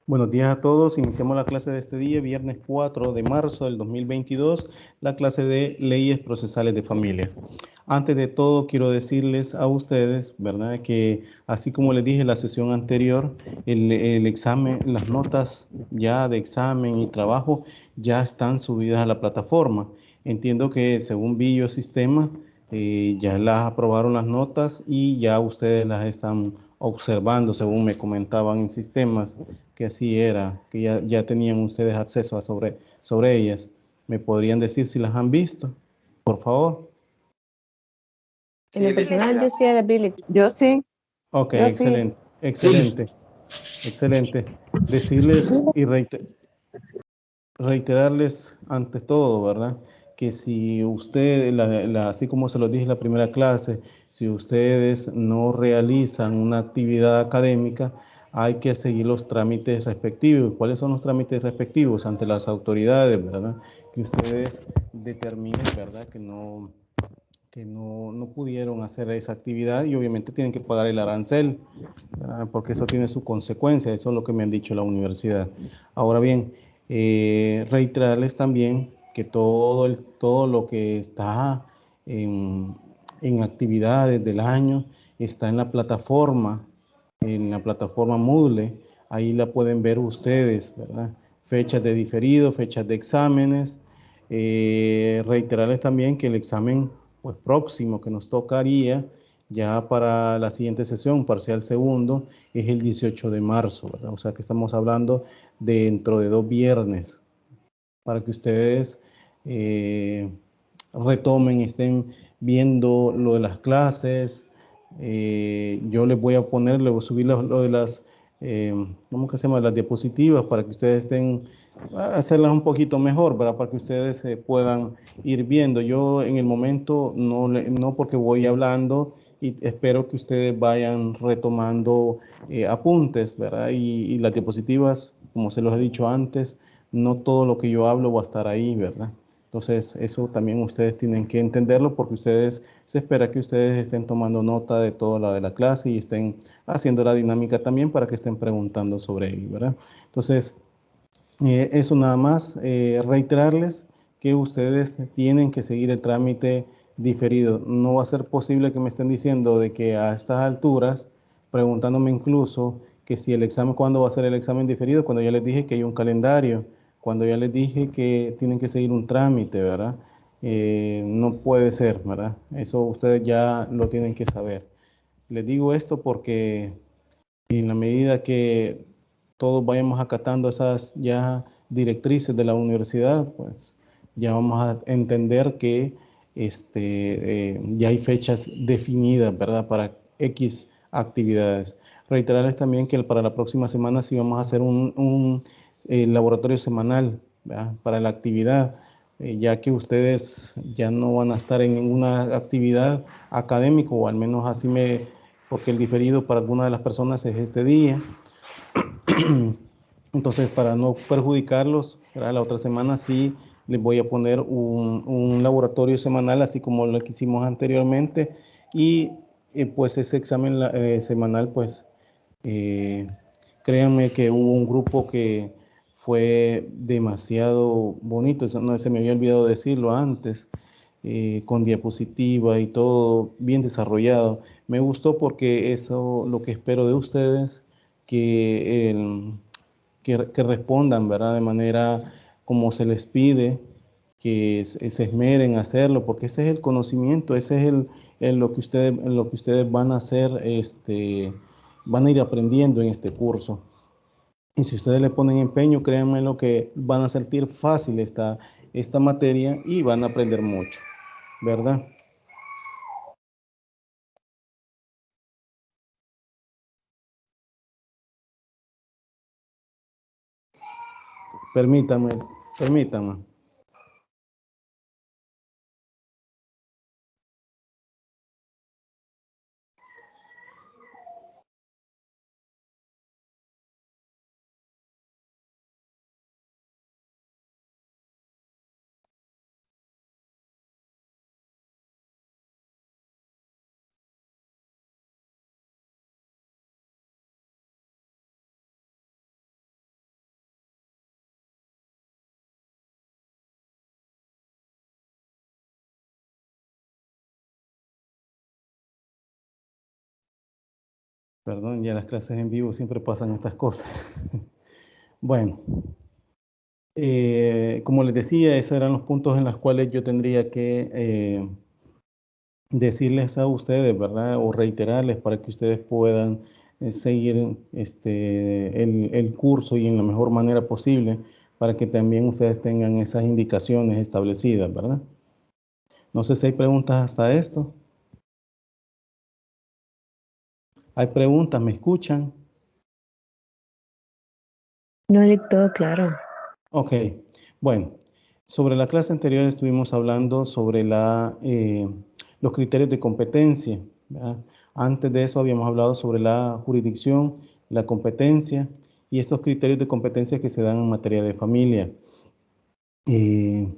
Buenos días a todos. Iniciamos la clase de este día, viernes 4 de marzo del 2022, la clase de leyes procesales de familia. Antes de todo, quiero decirles a ustedes, ¿verdad? Que así como les dije en la sesión anterior, el examen, las notas ya de examen y trabajo ya están subidas a la plataforma. Entiendo que según Biosistema, ya las aprobaron las notas y ya ustedes las están observando, según me comentaban en sistemas, que así era, que ya tenían ustedes acceso sobre ellas. ¿Me podrían decir si las han visto, por favor? En lo personal, yo sí era Billy. Ok, Yo sí. excelente, excelente, excelente. Decirles y reiterarles ante todo, ¿verdad? Que si usted, así como se lo dije en la primera clase, si ustedes no realizan una actividad académica, hay que seguir los trámites respectivos. ¿Cuáles son los trámites respectivos ante las autoridades, verdad? Que ustedes determinen, ¿verdad? Que no pudieron hacer esa actividad y obviamente tienen que pagar el arancel, ¿verdad? Porque eso tiene su consecuencia, eso es lo que me han dicho la universidad. Ahora bien, reiterarles también que todo lo que está en, en actividades del año está en la plataforma Moodle, ahí la pueden ver ustedes, ¿verdad? Fechas de diferido, fechas de exámenes. Reiterarles también que el examen pues, próximo que nos tocaría ya para la siguiente sesión, parcial segundo, es el 18 de marzo, ¿verdad? O sea que estamos hablando dentro de 2 viernes, para que ustedes retomen, estén viendo lo de las clases. Yo les voy a poner, les voy a subir lo de las, eh, ¿cómo que se llama? Las diapositivas para que ustedes estén, hacerlas un poquito mejor, ¿verdad? Para que ustedes puedan ir viendo. Yo en el momento no porque voy hablando y espero que ustedes vayan retomando apuntes, ¿verdad? Y las diapositivas, como se los he dicho antes, no todo lo que yo hablo va a estar ahí, ¿verdad? Entonces, eso también ustedes tienen que entenderlo porque se espera que ustedes estén tomando nota de toda la de la clase y estén haciendo la dinámica también para que estén preguntando sobre ello, ¿verdad? Entonces, eso nada más, reiterarles que ustedes tienen que seguir el trámite diferido. No va a ser posible que me estén diciendo de que a estas alturas, preguntándome incluso que si el examen, cuándo va a ser el examen diferido, cuando ya les dije que hay un calendario, cuando ya les dije que tienen que seguir un trámite, ¿verdad? No puede ser, ¿verdad? Eso ustedes ya lo tienen que saber. Les digo esto porque en la medida que todos vayamos acatando esas ya directrices de la universidad, pues ya vamos a entender que ya hay fechas definidas, ¿verdad? Para X actividades. Reiterarles también que para la próxima semana sí vamos a hacer un laboratorio semanal, ¿verdad? Para la actividad, ya que ustedes ya no van a estar en ninguna actividad académica, o al menos así porque el diferido para algunas de las personas es este día. Entonces, para no perjudicarlos, ¿verdad? La otra semana sí les voy a poner un laboratorio semanal, así como lo que hicimos anteriormente. Y pues ese examen semanal, pues eh, créanme que hubo un grupo que fue demasiado bonito, eso no se me había olvidado decirlo antes, con diapositiva y todo bien desarrollado. Me gustó porque eso lo que espero de ustedes, que, que respondan, ¿verdad? De manera como se les pide, que se esmeren a hacerlo, porque ese es el conocimiento, ese es lo que ustedes van a hacer, van a ir aprendiendo en este curso. Y si ustedes le ponen empeño, créanme lo que van a sentir fácil esta materia y van a aprender mucho, ¿verdad? Permítame, permítame. Perdón, ya las clases en vivo siempre pasan estas cosas. Bueno, como les decía, esos eran los puntos en los cuales yo tendría que decirles a ustedes, ¿verdad? O reiterarles para que ustedes puedan seguir el curso y en la mejor manera posible para que también ustedes tengan esas indicaciones establecidas, ¿verdad? No sé si hay preguntas hasta esto. ¿Hay preguntas? ¿Me escuchan? No es todo claro. Ok, bueno, sobre la clase anterior estuvimos hablando sobre los criterios de competencia, ¿verdad? Antes de eso habíamos hablado sobre la jurisdicción, la competencia y estos criterios de competencia que se dan en materia de familia. Eh,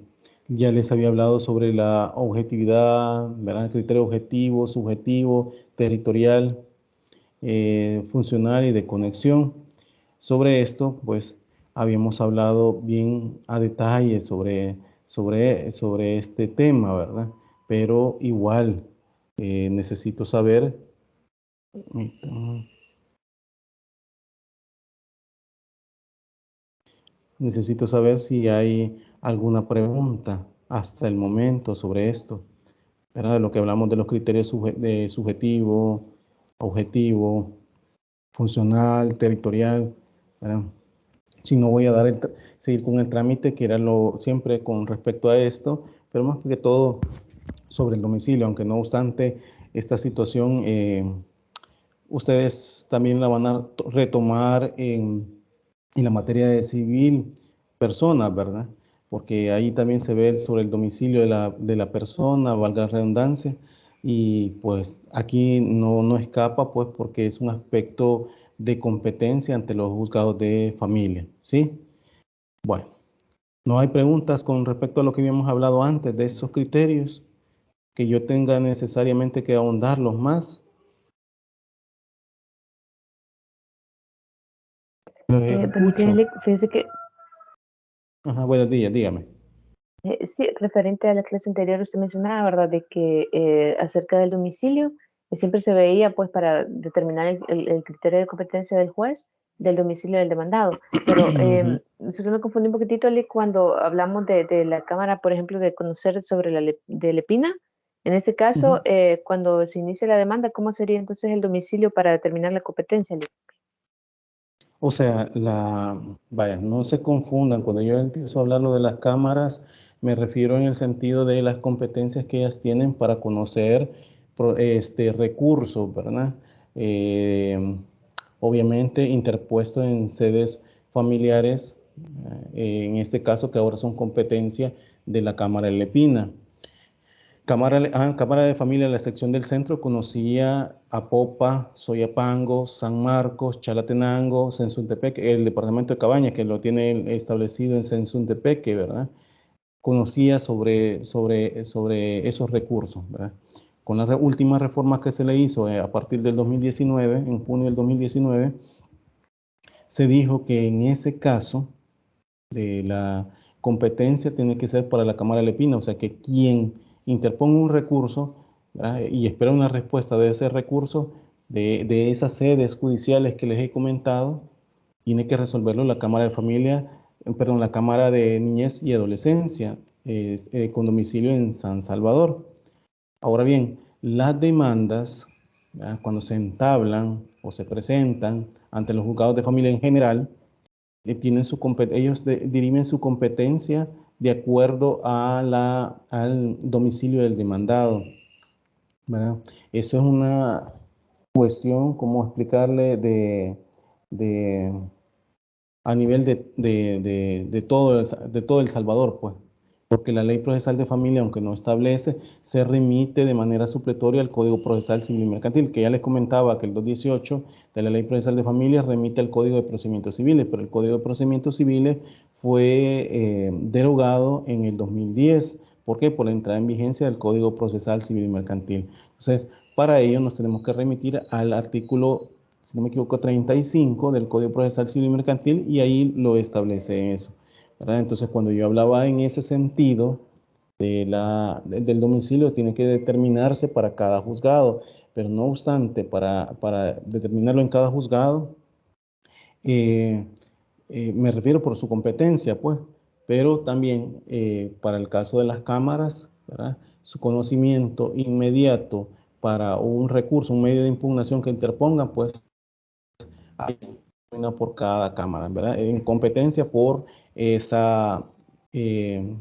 ya les había hablado sobre la objetividad, ¿verdad? El criterio objetivo, subjetivo, territorial, funcional y de conexión. Sobre esto, pues, habíamos hablado bien a detalle sobre este tema, ¿verdad? Pero igual, necesito saber, necesito saber si hay alguna pregunta hasta el momento sobre esto, ¿verdad? De lo que hablamos de los criterios de subjetivo, objetivo, funcional, territorial, ¿verdad? Si no voy a seguir con el trámite, que era siempre con respecto a esto, pero más que todo sobre el domicilio, aunque no obstante esta situación, ustedes también la van a retomar en la materia de civil personas, ¿verdad? Porque ahí también se ve sobre el domicilio de la persona, valga la redundancia, y pues aquí no escapa, pues porque es un aspecto de competencia ante los juzgados de familia, ¿sí? Bueno, no hay preguntas con respecto a lo que habíamos hablado antes de esos criterios, que yo tenga necesariamente que ahondarlos más. Los Buenos días, escucho. Lick. Fíjese que Ajá, buenos días, dígame. sí, referente a la clase anterior, usted mencionaba, ¿verdad?, de que acerca del domicilio, siempre se veía, pues, para determinar el criterio de competencia del juez, del domicilio del demandado. Pero Ujú, yo me confundí un poquitito, Lick, cuando hablamos de la Cámara, por ejemplo, de conocer sobre de Lepina. En ese caso, ujú. cuando se inicia la demanda, ¿cómo sería entonces el domicilio para determinar la competencia, Lick? O sea, vaya, no se confundan. Cuando yo empiezo a hablar lo de las cámaras, me refiero en el sentido de las competencias que ellas tienen para conocer recursos, ¿verdad? Eh, Obviamente interpuesto en sedes familiares, en este caso que ahora son competencia de la Cámara de Lepina. Cámara de Familia de la sección del centro conocía a Popa, Soyapango, San Marcos, Chalatenango, Sensuntepeque, el departamento de Cabañas, que lo tiene establecido en Sensuntepeque, ¿verdad? Conocía sobre esos recursos, ¿verdad? Con la última reforma que se le hizo a partir del 2019, en junio del 2019, se dijo que en ese caso de la competencia tiene que ser para la Cámara Lepina, o sea que quien interponga un recurso, ¿verdad? Y espera una respuesta de ese recurso, de esas sedes judiciales que les he comentado, tiene que resolverlo la Cámara de Familia, perdón, la Cámara de Niñez y Adolescencia, con domicilio en San Salvador. Ahora bien, las demandas, ¿verdad? Cuando se entablan o se presentan ante los juzgados de familia en general, tienen ellos dirimen su competencia de acuerdo al domicilio del demandado, ¿verdad? Eso es una cuestión, ¿cómo explicarle? De, a nivel de todo El Salvador, pues. Porque la ley procesal de familia, aunque no establece, se remite de manera supletoria al Código Procesal Civil y Mercantil, que ya les comentaba que el 218 de la ley procesal de familia remite al Código de Procedimientos Civiles, pero el Código de Procedimientos Civiles fue derogado en el 2010. ¿Por qué? Por la entrada en vigencia del Código Procesal Civil y Mercantil. Entonces, para ello nos tenemos que remitir al artículo, si no me equivoco, 35 del Código Procesal Civil y Mercantil, y ahí lo establece eso, ¿verdad? Entonces, cuando yo hablaba en ese sentido, del domicilio tiene que determinarse para cada juzgado, pero no obstante, para determinarlo en cada juzgado, eh, me refiero por su competencia, pues, pero también para el caso de las cámaras, ¿verdad? Su conocimiento inmediato para un recurso, un medio de impugnación que interpongan, pues, ahí se determina por cada cámara, ¿verdad? En competencia por esa, eh,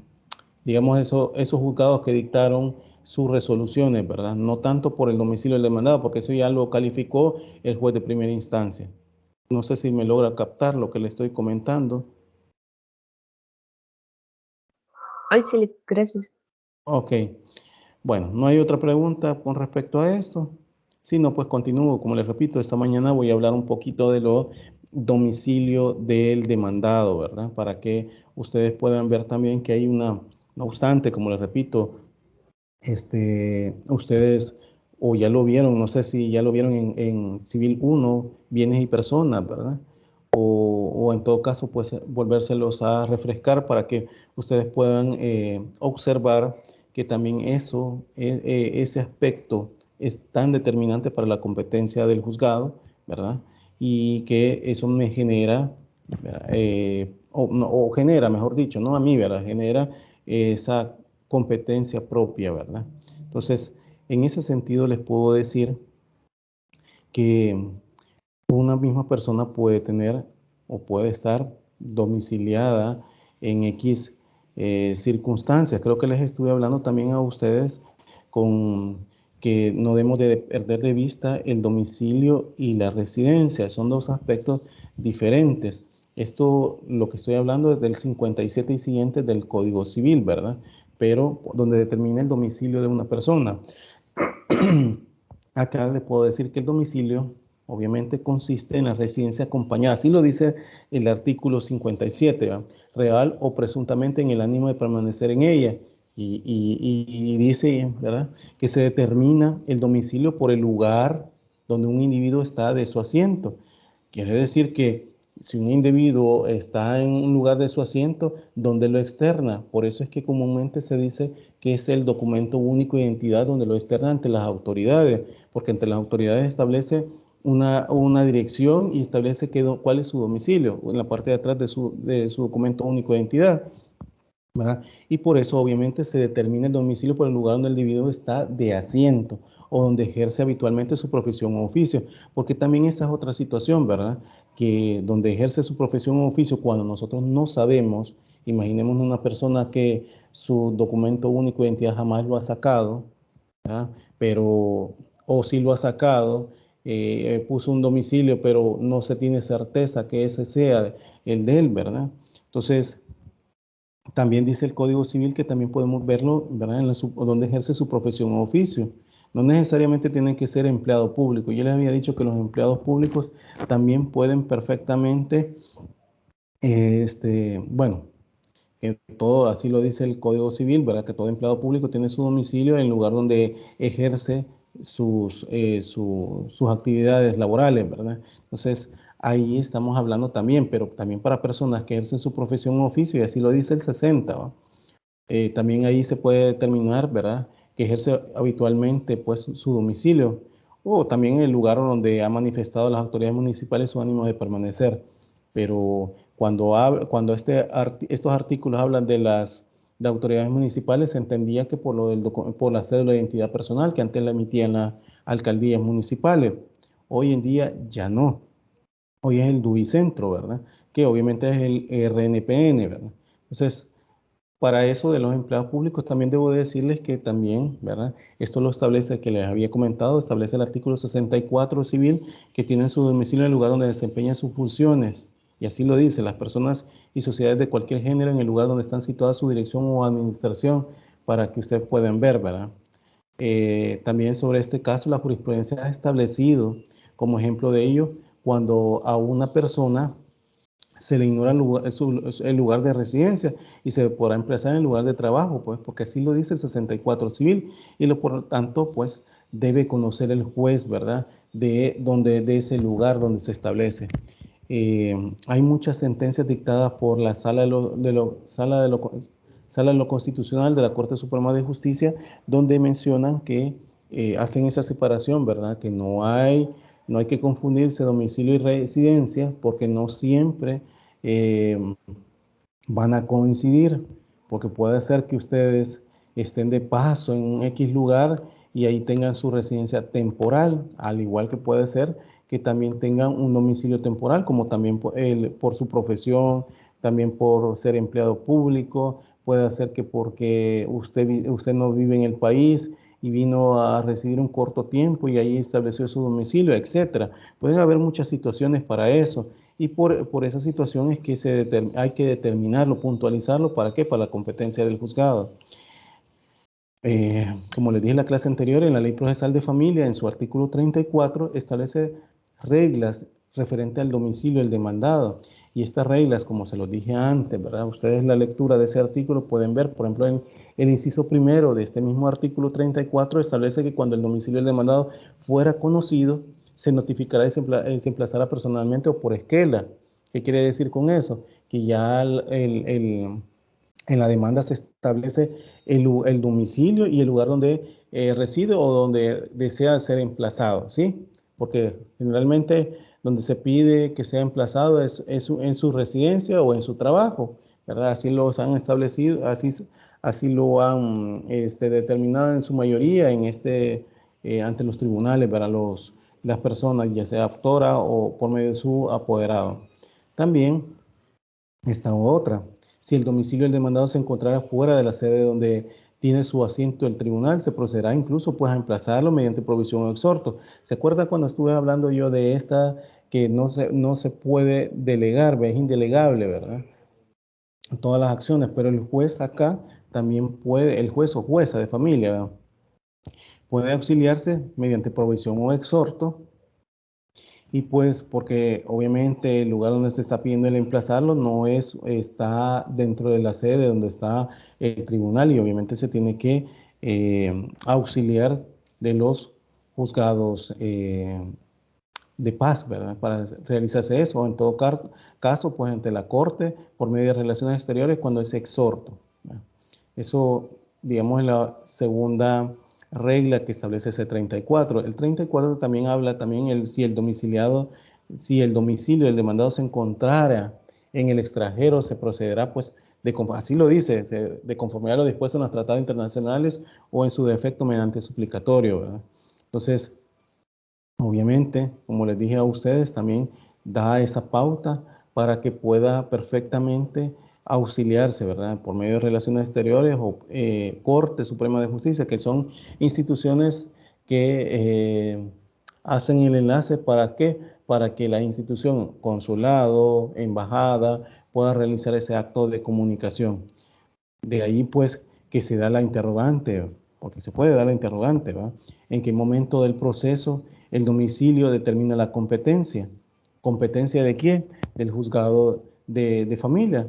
digamos, esos juzgados que dictaron sus resoluciones, ¿verdad? No tanto por el domicilio del demandado, porque eso ya lo calificó el juez de primera instancia. No sé si me logra captar lo que le estoy comentando. Ay, sí, gracias. Ok, bueno, no hay otra pregunta con respecto a esto. Si no, pues continúo. Como les repito, esta mañana voy a hablar un poquito de lo domicilio del demandado, ¿verdad? Para que ustedes puedan ver también que hay una, no obstante, como les repito, ustedes o ya lo vieron, no sé si ya lo vieron en Civil 1, bienes y personas, ¿verdad? O en todo caso, pues volvérselos a refrescar para que ustedes puedan observar que también ese aspecto es tan determinante para la competencia del juzgado, ¿verdad? Y que eso me genera, ¿verdad? O genera, mejor dicho, no a mí, ¿verdad? Genera esa competencia propia, ¿verdad? Entonces, en ese sentido les puedo decir que una misma persona puede tener o puede estar domiciliada en X circunstancias. Creo que les estuve hablando también a ustedes con que no debemos de perder de vista el domicilio y la residencia. Son dos aspectos diferentes. Esto, lo que estoy hablando es del 57 y siguiente del Código Civil, ¿verdad? Pero donde determina el domicilio de una persona. Acá le puedo decir que el domicilio obviamente consiste en la residencia acompañada. Así lo dice el artículo 57, ¿verdad? Real o presuntamente en el ánimo de permanecer en ella. Y dice, ¿verdad?, que se determina el domicilio por el lugar donde un individuo está de su asiento. Quiere decir que si un individuo está en un lugar de su asiento, ¿dónde lo externa? Por eso es que comúnmente se dice que es el documento único de identidad donde lo externa ante las autoridades, porque ante las autoridades establece una dirección y establece cuál es su domicilio, en la parte de atrás de su documento único de identidad, ¿verdad? Y por eso obviamente se determina el domicilio por el lugar donde el individuo está de asiento o donde ejerce habitualmente su profesión o oficio, porque también esa es otra situación, ¿verdad? Que donde ejerce su profesión o oficio cuando nosotros no sabemos, imaginemos una persona que su documento único de identidad jamás lo ha sacado, ¿verdad? Pero, o si lo ha sacado, puso un domicilio, pero no se tiene certeza que ese sea el de él, ¿verdad? Entonces, también dice el Código Civil que también podemos verlo, ¿verdad?, donde ejerce su profesión o oficio. No necesariamente tienen que ser empleado público. Yo les había dicho que los empleados públicos también pueden perfectamente, bueno, que todo, así lo dice el Código Civil, ¿verdad?, que todo empleado público tiene su domicilio en el lugar donde ejerce sus actividades laborales, ¿verdad? Entonces, ahí estamos hablando también, pero también para personas que ejercen su profesión o oficio, y así lo dice el 60, ¿va? También ahí se puede determinar, ¿verdad?, que ejerce habitualmente pues su domicilio o también el lugar donde ha manifestado las autoridades municipales su ánimo de permanecer. Pero cuando estos artículos hablan de autoridades municipales, se entendía que por la cédula de identidad personal que antes la emitían las alcaldías municipales. Hoy en día ya no. Hoy es el DUI-Centro, ¿verdad? Que obviamente es el RNPN, ¿verdad? Entonces, para eso de los empleados públicos también debo decirles que también, ¿verdad? Esto lo establece, que les había comentado, establece el artículo 64 civil, que tienen su domicilio en el lugar donde desempeñan sus funciones. Y así lo dice, las personas y sociedades de cualquier género en el lugar donde están situadas su dirección o administración, para que ustedes puedan ver, ¿verdad? También sobre este caso, la jurisprudencia ha establecido como ejemplo de ello cuando a una persona se le ignora el lugar de residencia y se podrá emplazar en el lugar de trabajo, pues, porque así lo dice el 64 civil y por lo tanto, pues, debe conocer el juez, ¿verdad?, de ese lugar donde se establece. Hay muchas sentencias dictadas por la sala de lo constitucional de la Corte Suprema de Justicia, donde mencionan que hacen esa separación, ¿verdad? Que no hay que confundirse domicilio y residencia, porque no siempre van a coincidir, porque puede ser que ustedes estén de paso en un X lugar y ahí tengan su residencia temporal, al igual que puede ser que también tengan un domicilio temporal, como también por su profesión, también por ser empleado público, puede ser que porque usted no vive en el país y vino a residir un corto tiempo y ahí estableció su domicilio, etcétera. Pueden haber muchas situaciones para eso. Y por esa situación es que hay que determinarlo, puntualizarlo. ¿Para qué? Para la competencia del juzgado. Como les dije en la clase anterior, en la Ley Procesal de Familia, en su artículo 34, establece reglas referente al domicilio del demandado. Y estas reglas, como se los dije antes, ¿verdad? Ustedes en la lectura de ese artículo pueden ver, por ejemplo, en el inciso primero de este mismo artículo 34, establece que cuando el domicilio del demandado fuera conocido, se notificará y se emplazará personalmente o por esquela. ¿Qué quiere decir con eso? Que ya en la demanda se establece el domicilio y el lugar donde reside o donde desea ser emplazado, ¿sí? Porque generalmente donde se pide que sea emplazado es en su residencia o en su trabajo, ¿verdad? Así los han establecido, así lo han determinado en su mayoría ante los tribunales, ¿verdad? Las personas, ya sea autora o por medio de su apoderado. También esta otra. Si el domicilio del demandado se encontrara fuera de la sede donde tiene su asiento el tribunal, se procederá incluso pues a emplazarlo mediante provisión o exhorto. ¿Se acuerda cuando estuve hablando yo de esta que no se puede delegar, es indelegable, ¿verdad? Todas las acciones, pero el juez acá también puede, el juez o jueza de familia, ¿verdad? Puede auxiliarse mediante provisión o exhorto. Y pues porque obviamente el lugar donde se está pidiendo el emplazarlo está dentro de la sede donde está el tribunal y obviamente se tiene que auxiliar de los juzgados de paz, ¿verdad? Para realizarse eso. En todo caso, pues ante la corte por medio de relaciones exteriores cuando es exhorto, ¿verdad? Eso, digamos, es la segunda regla que establece ese 34. El 34 también habla si el domicilio del demandado se encontrara en el extranjero, se procederá, pues, así lo dice, de conformidad a lo dispuesto en los tratados internacionales o en su defecto mediante suplicatorio, ¿verdad? Entonces, obviamente, como les dije a ustedes, también da esa pauta para que pueda perfectamente auxiliarse, ¿verdad? Por medio de relaciones exteriores o Corte Suprema de Justicia, que son instituciones que hacen el enlace ¿para qué? Para que la institución, consulado, embajada, pueda realizar ese acto de comunicación. De ahí pues que se da la interrogante, porque se puede dar la interrogante, ¿verdad? ¿En qué momento del proceso el domicilio determina la competencia? ¿Competencia de quién? Del juzgado de familia,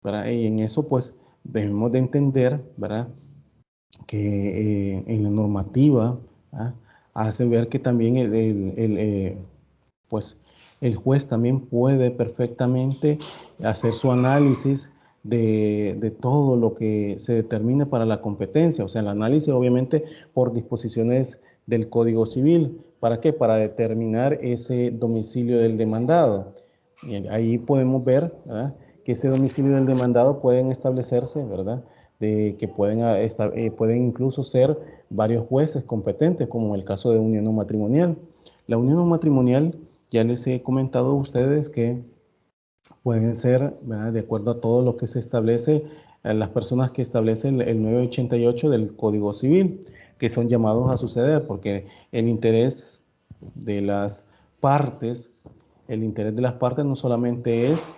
¿verdad? Y en eso pues debemos de entender, ¿verdad? Que en la normativa, ¿verdad? Hace ver que también pues el juez también puede perfectamente hacer su análisis de todo lo que se determine para la competencia, o sea, el análisis obviamente por disposiciones del Código Civil. ¿Para qué? Para determinar ese domicilio del demandado. Y ahí podemos ver, ¿verdad? Que ese domicilio del demandado pueden establecerse, ¿verdad? De que pueden incluso ser varios jueces competentes, como en el caso de unión no matrimonial. La unión no matrimonial, ya les he comentado a ustedes que pueden ser, ¿verdad? De acuerdo a todo lo que se establece, las personas que establecen el 988 del Código Civil, que son llamados a suceder, porque el interés de las partes, el interés de las partes no solamente es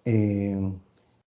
eh,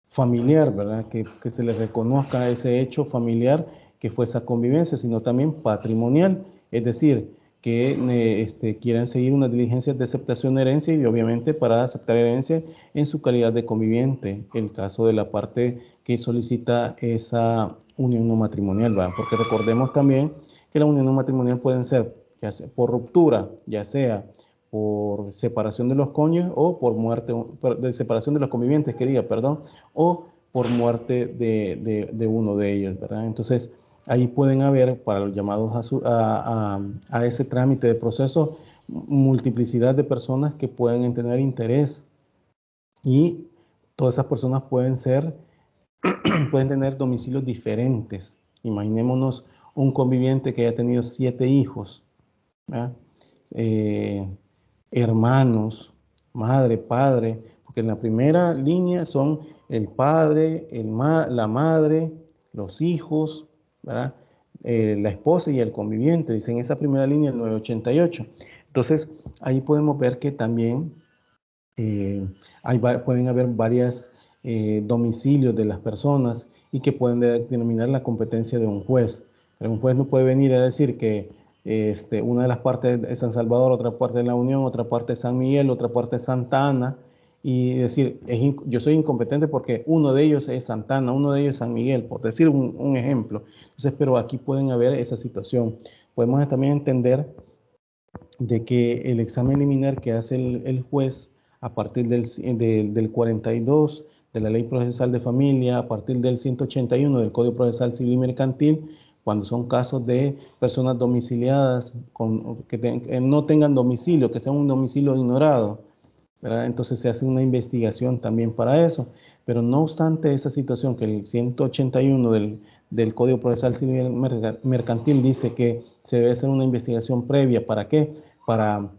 familiar, ¿verdad? Que se le reconozca ese hecho familiar que fue esa convivencia, sino también patrimonial, es decir, que quieran seguir unas diligencias de aceptación de herencia y obviamente para aceptar herencia en su calidad de conviviente, el caso de la parte que solicita esa unión no matrimonial, ¿verdad? Porque recordemos también que la unión no matrimonial pueden ser ya sea por ruptura, ya sea por separación de los cónyuges o por muerte, de separación de los convivientes, que diga, perdón, o por muerte de uno de ellos, ¿verdad? Entonces, ahí pueden haber, para los llamados a ese trámite de proceso, multiplicidad de personas que pueden tener interés, y todas esas personas pueden tener domicilios diferentes. Imaginémonos un conviviente que haya tenido 7 hijos, ¿verdad? Hermanos, madre, padre, porque en la primera línea son el padre, la madre, los hijos, ¿verdad? La esposa y el conviviente, dicen esa primera línea, el 988. Entonces, ahí podemos ver que también pueden haber varios domicilios de las personas y que pueden determinar la competencia de un juez. Pero un juez no puede venir a decir que una de las partes es San Salvador, otra parte de La Unión, otra parte es San Miguel, otra parte es Santa Ana, y decir, yo soy incompetente porque uno de ellos es Santa Ana, uno de ellos es San Miguel, por decir un ejemplo. Entonces, pero aquí pueden haber esa situación. Podemos también entender de que el examen liminar que hace el juez a partir del 42 de la Ley Procesal de Familia, a partir del 181 del Código Procesal Civil y Mercantil, cuando son casos de personas domiciliadas que no tengan domicilio, que sea un domicilio ignorado, ¿verdad? Entonces se hace una investigación también para eso. Pero no obstante esa situación, que el 181 del Código Procesal Civil y Mercantil dice que se debe hacer una investigación previa. ¿Para qué? Para,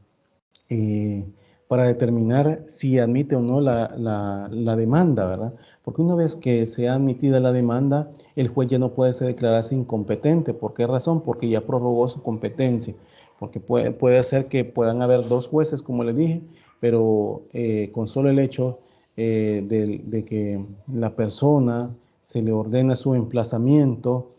eh, para determinar si admite o no la demanda, ¿verdad? Porque una vez que sea admitida la demanda, el juez ya no puede declararse incompetente. ¿Por qué razón? Porque ya prorrogó su competencia. Porque puede ser que puedan haber 2 jueces, como les dije, pero con solo el hecho de que la persona se le ordena su emplazamiento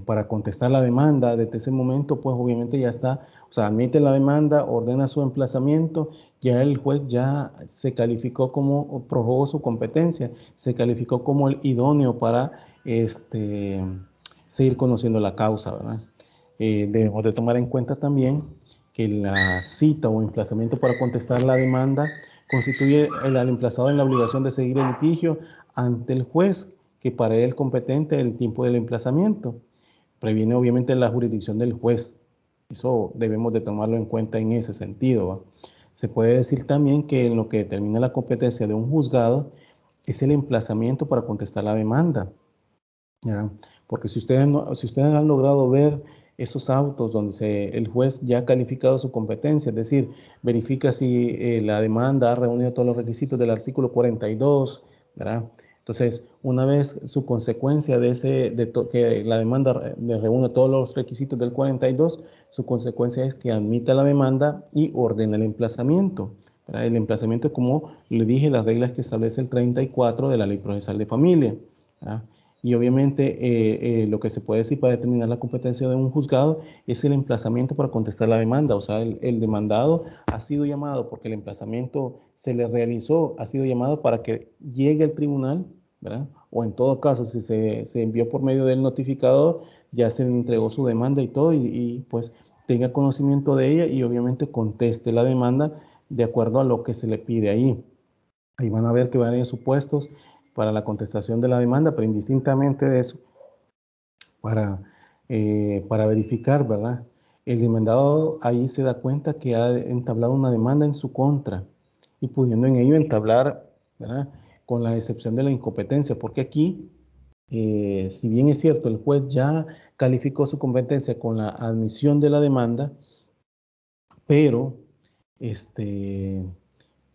para contestar la demanda, desde ese momento, pues obviamente ya está, o sea, admite la demanda, ordena su emplazamiento, ya el juez ya se calificó como, prorrogó su competencia, se calificó como el idóneo para seguir conociendo la causa, ¿verdad? Debemos de tomar en cuenta también que la cita o emplazamiento para contestar la demanda constituye al emplazado en la obligación de seguir el litigio ante el juez, que para él competente el tiempo del emplazamiento. Previene obviamente la jurisdicción del juez. Eso debemos de tomarlo en cuenta en ese sentido, ¿va? Se puede decir también que en lo que determina la competencia de un juzgado es el emplazamiento para contestar la demanda, ¿ya? Porque si ustedes han logrado ver esos autos donde el juez ya ha calificado su competencia, es decir, verifica si la demanda ha reunido todos los requisitos del artículo 42, ¿verdad? Entonces, una vez su consecuencia que la demanda reúne todos los requisitos del 42, su consecuencia es que admita la demanda y ordena el emplazamiento, ¿verdad? El emplazamiento, como le dije, las reglas que establece el 34 de la Ley Procesal de Familia, ¿verdad? Y obviamente lo que se puede decir para determinar la competencia de un juzgado es el emplazamiento para contestar la demanda. O sea, el demandado ha sido llamado porque el emplazamiento se le realizó, ha sido llamado para que llegue al tribunal, ¿verdad? O en todo caso, si se envió por medio del notificador, ya se le entregó su demanda y todo, y pues tenga conocimiento de ella y obviamente conteste la demanda de acuerdo a lo que se le pide ahí. Ahí van a ver que van a ir supuestos para la contestación de la demanda, pero indistintamente de eso, para verificar, ¿verdad? El demandado ahí se da cuenta que ha entablado una demanda en su contra y pudiendo en ello entablar, ¿verdad? Con la excepción de la incompetencia, porque aquí, si bien es cierto, el juez ya calificó su competencia con la admisión de la demanda, pero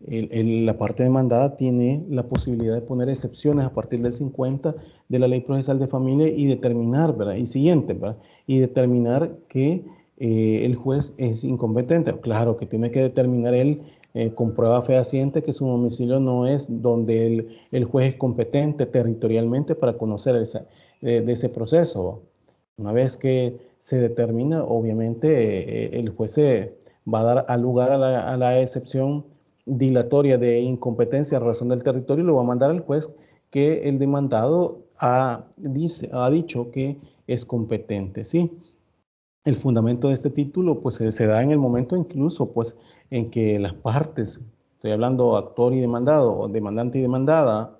la parte demandada tiene la posibilidad de poner excepciones a partir del 50 de la Ley Procesal de Familia y determinar, ¿verdad? Y siguiente, ¿verdad? Y determinar que el juez es incompetente. Claro que tiene que determinar él con prueba fehaciente que su domicilio no es donde el juez es competente territorialmente para conocer de ese proceso. Una vez que se determina, obviamente el juez se va a dar lugar a la excepción dilatoria de incompetencia a razón del territorio y lo va a mandar al juez que el demandado ha dicho que es competente, ¿sí? El fundamento de este título pues se da en el momento incluso pues en que las partes, estoy hablando actor y demandado o demandante y demandada,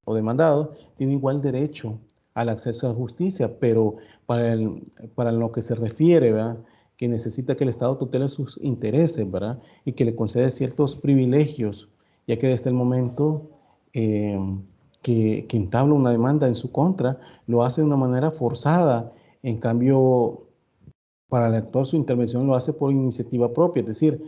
o demandado tiene igual derecho al acceso a la justicia, pero para lo que se refiere, ¿verdad?, que necesita que el Estado tutele sus intereses, ¿verdad?, y que le concede ciertos privilegios, ya que desde el momento eh, que entabla una demanda en su contra, lo hace de una manera forzada. En cambio, para el actor su intervención lo hace por iniciativa propia, es decir,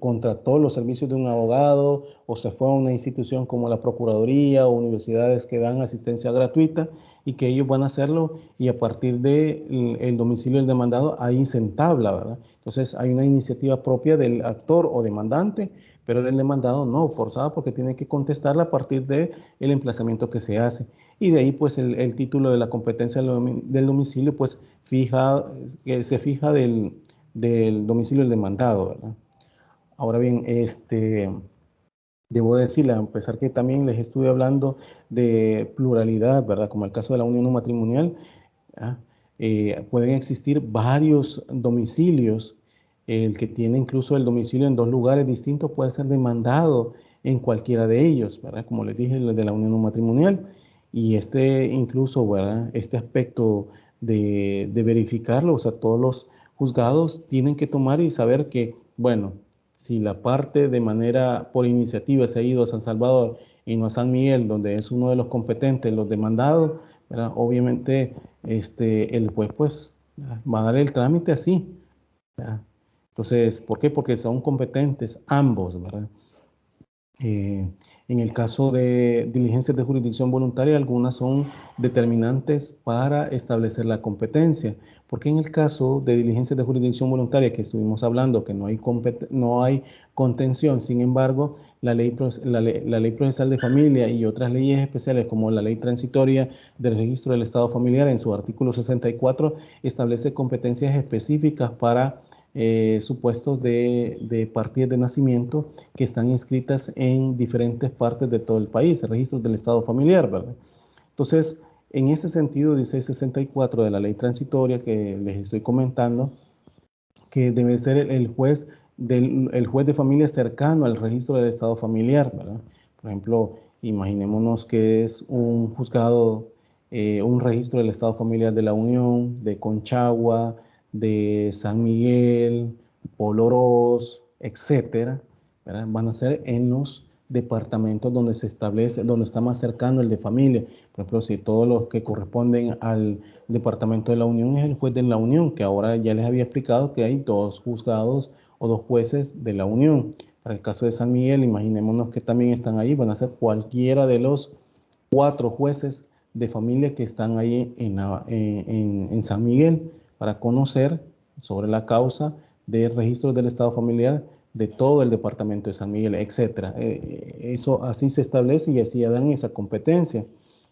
contrató los servicios de un abogado o se fue a una institución como la Procuraduría o universidades que dan asistencia gratuita y que ellos van a hacerlo y a partir del domicilio del demandado ahí se entabla, ¿verdad? Entonces hay una iniciativa propia del actor o demandante, pero del demandado no, forzada porque tiene que contestarla a partir del emplazamiento que se hace. Y de ahí pues el título de la competencia del domicilio pues se fija del domicilio del demandado, ¿verdad? Ahora bien, debo decirle, a pesar que también les estuve hablando de pluralidad, ¿verdad? Como el caso de la unión no matrimonial, ¿ah? Pueden existir varios domicilios. El que tiene incluso el domicilio en dos lugares distintos puede ser demandado en cualquiera de ellos, ¿verdad? Como les dije, el de la unión no matrimonial. Y incluso, ¿verdad? Este aspecto de verificarlo, o sea, todos los juzgados tienen que tomar y saber que, bueno, si la parte de manera por iniciativa se ha ido a San Salvador y no a San Miguel, donde es uno de los competentes, los demandados, ¿verdad? Obviamente el juez pues va a dar el trámite así, ¿verdad? Entonces, ¿por qué? Porque son competentes ambos, ¿verdad? Eh, en el caso de diligencias de jurisdicción voluntaria, algunas son determinantes para establecer la competencia, porque en el caso de diligencias de jurisdicción voluntaria que estuvimos hablando, que no hay contención, sin embargo, la ley procesal de familia y otras leyes especiales como la ley transitoria del registro del Estado familiar en su artículo 64 establece competencias específicas para supuestos de partidas de nacimiento que están inscritas en diferentes partes de todo el país, registros del estado familiar, ¿verdad? Entonces, en ese sentido, dice 64 de la ley transitoria que les estoy comentando, que debe ser el juez de familia cercano al registro del estado familiar, ¿verdad? Por ejemplo, imaginémonos que es un juzgado, un registro del estado familiar de la Unión, de Conchagua, de San Miguel, Polorós, etcétera, ¿verdad? Van a ser en los departamentos donde se establece, donde está más cercano el de familia. Por ejemplo, si todos los que corresponden al departamento de la Unión es el juez de la Unión, que ahora ya les había explicado que hay dos juzgados o dos jueces de la Unión. Para el caso de San Miguel, imaginémonos que también están ahí, van a ser cualquiera de los 4 jueces de familia que están ahí en San Miguel para conocer sobre la causa de registros del estado familiar de todo el departamento de San Miguel, etcétera. Eso así se establece y así dan esa competencia,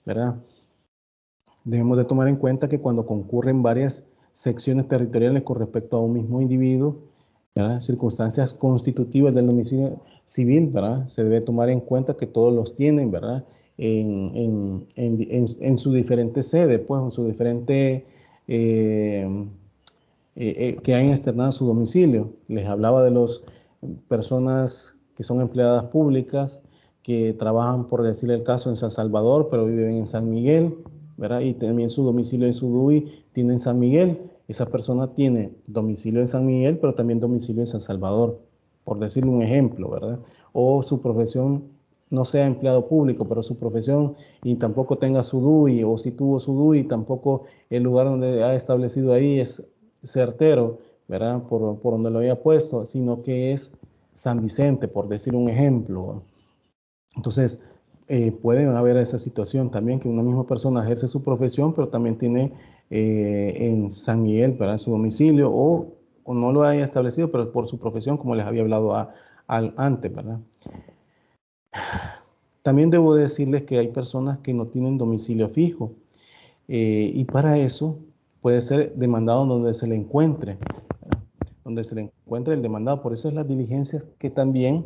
¿verdad? Debemos de tomar en cuenta que cuando concurren varias secciones territoriales con respecto a un mismo individuo, ¿verdad?, circunstancias constitutivas del domicilio civil, ¿verdad?, se debe tomar en cuenta que todos los tienen, ¿verdad?, en su diferente sede, pues, en su diferente, que hayan externado su domicilio. Les hablaba de las personas que son empleadas públicas, que trabajan, por decirle el caso, en San Salvador, pero viven en San Miguel, ¿verdad? Y también su domicilio en su DUI tiene en San Miguel. Esa persona tiene domicilio en San Miguel, pero también domicilio en San Salvador, por decirle un ejemplo, ¿verdad? O su profesión no sea empleado público, pero su profesión y tampoco tenga su DUI, o si tuvo su DUI, tampoco el lugar donde ha establecido ahí es certero, ¿verdad? Por donde lo había puesto, sino que es San Vicente, por decir un ejemplo. Entonces, puede haber esa situación también, que una misma persona ejerce su profesión, pero también tiene en San Miguel, ¿verdad?, su domicilio, o no lo haya establecido, pero por su profesión, como les había hablado antes, ¿verdad? También debo decirles que hay personas que no tienen domicilio fijo, y para eso puede ser demandado donde se le encuentre, ¿verdad?, donde se le encuentre el demandado. Por eso es las diligencias que también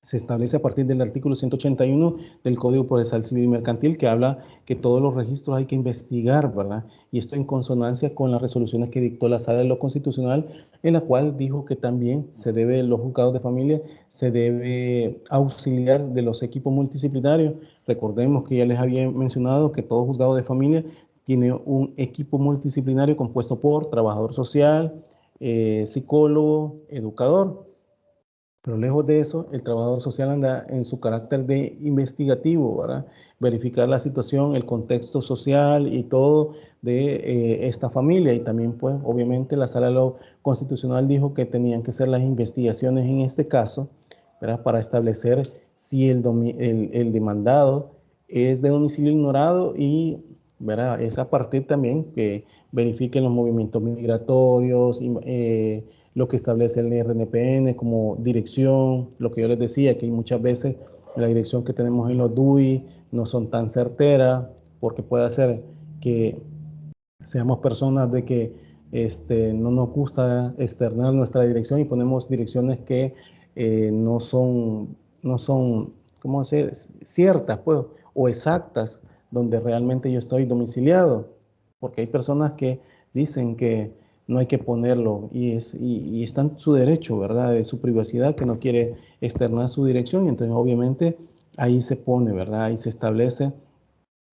se establece a partir del artículo 181 del Código Procesal Civil y Mercantil, que habla que todos los registros hay que investigar, ¿verdad? Y esto en consonancia con las resoluciones que dictó la Sala de lo Constitucional, en la cual dijo que también se debe, los juzgados de familia, se debe auxiliar de los equipos multidisciplinarios. Recordemos que ya les había mencionado que todo juzgado de familia tiene un equipo multidisciplinario compuesto por trabajador social, psicólogo, educador. Pero lejos de eso, el trabajador social anda en su carácter de investigativo, ¿verdad? Verificar la situación, el contexto social y todo de esta familia. Y también, pues, obviamente, la Sala de lo Constitucional dijo que tenían que ser las investigaciones en este caso, ¿verdad? Para establecer si el demandado es de domicilio ignorado y, ¿verdad? Es a partir también que verifiquen los movimientos migratorios, lo que establece el RNPN como dirección, lo que yo les decía, que muchas veces la dirección que tenemos en los DUI no son tan certeras, porque puede hacer que seamos personas de que no nos gusta externar nuestra dirección y ponemos direcciones que no son, ¿cómo decir?, ciertas, pues, o exactas, donde realmente yo estoy domiciliado, porque hay personas que dicen que no hay que ponerlo y está en su derecho, ¿verdad?, de su privacidad, que no quiere externar su dirección, y entonces obviamente ahí se pone, ¿verdad?, ahí se establece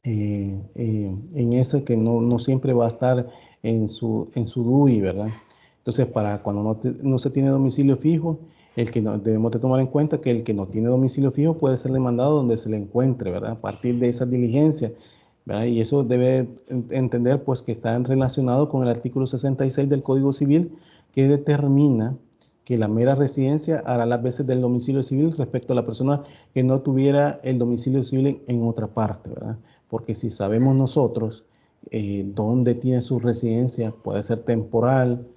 en eso que no siempre va a estar en su DUI, ¿verdad? Entonces, para cuando no se tiene domicilio fijo, debemos de tomar en cuenta que el que no tiene domicilio fijo puede ser demandado donde se le encuentre, ¿verdad? A partir de esa diligencia, ¿verdad? Y eso debe entender, pues, que está relacionado con el artículo 66 del Código Civil, que determina que la mera residencia hará las veces del domicilio civil respecto a la persona que no tuviera el domicilio civil en otra parte, ¿verdad? Porque si sabemos nosotros dónde tiene su residencia, puede ser temporal,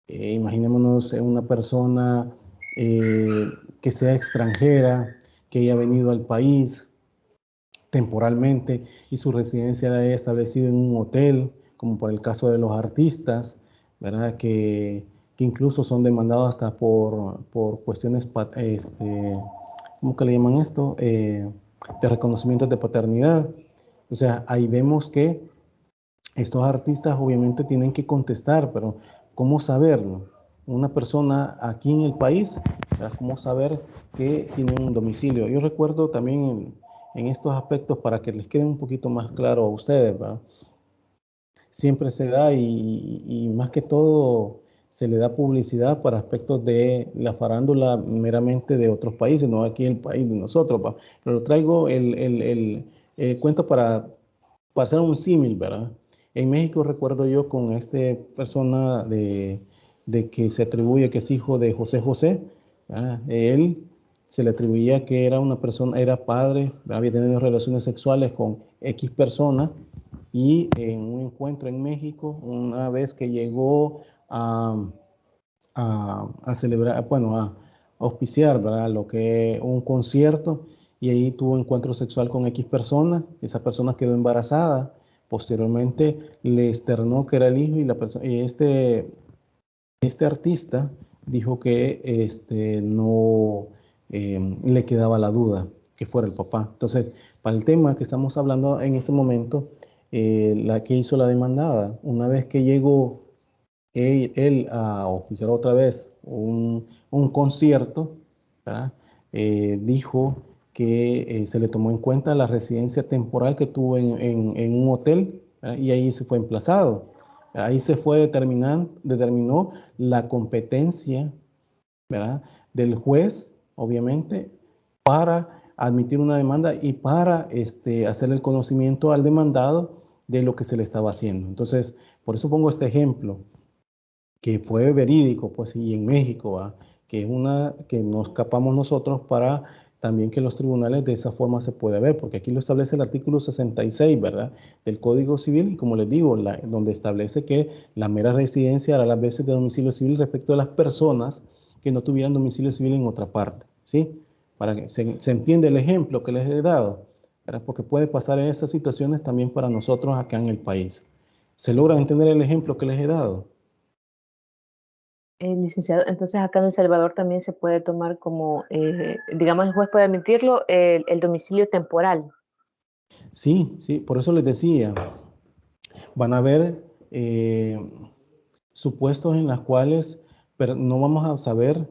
imaginémonos una persona que sea extranjera, que haya venido al país temporalmente y su residencia la haya establecido en un hotel, como por el caso de los artistas, ¿verdad? Que incluso son demandados hasta por cuestiones, ¿cómo que le llaman esto? De reconocimiento de paternidad. O sea, ahí vemos que estos artistas obviamente tienen que contestar, pero ¿cómo saberlo? Una persona aquí en el país, ¿verdad? ¿Cómo saber que tienen un domicilio? Yo recuerdo también en estos aspectos, para que les quede un poquito más claro a ustedes, ¿verdad? Siempre se da y más que todo se le da publicidad para aspectos de la farándula meramente de otros países, no aquí el país de nosotros, ¿va? Pero traigo el cuento para hacer un símil, ¿verdad? En México recuerdo yo con esta persona de que se atribuye que es hijo de José José, ¿verdad? Él se le atribuía que era una persona, era padre, había tenido relaciones sexuales con X persona y en un encuentro en México, una vez que llegó a, a celebrar, bueno, a auspiciar, ¿verdad? Lo que un concierto y ahí tuvo encuentro sexual con X persona, esa persona quedó embarazada, posteriormente le externó que era el hijo y este artista dijo que no le quedaba la duda que fuera el papá. Entonces, para el tema que estamos hablando en este momento, la que hizo la demandada, una vez que llegó él a oficiar otra vez un concierto, ¿verdad? Dijo que se le tomó en cuenta la residencia temporal que tuvo en un hotel, ¿verdad? Y ahí se fue emplazado. Ahí se fue determinó la competencia, ¿verdad?, del juez, obviamente, para admitir una demanda y para hacer el conocimiento al demandado de lo que se le estaba haciendo. Entonces, por eso pongo este ejemplo que fue verídico, pues, y en México, ¿va? Que es una que nos escapamos nosotros para también que los tribunales de esa forma se puede ver, porque aquí lo establece el artículo 66, ¿verdad?, del Código Civil, y como les digo, donde establece que la mera residencia hará las veces de domicilio civil respecto a las personas que no tuvieran domicilio civil en otra parte, ¿sí? Para que se entiende el ejemplo que les he dado, ¿verdad? Porque puede pasar en esas situaciones también para nosotros acá en el país. ¿Se logra entender el ejemplo que les he dado? Licenciado, entonces acá en El Salvador también se puede tomar como, digamos, el juez puede admitirlo, el domicilio temporal. Sí, sí, por eso les decía, van a haber supuestos en los cuales pero no vamos a saber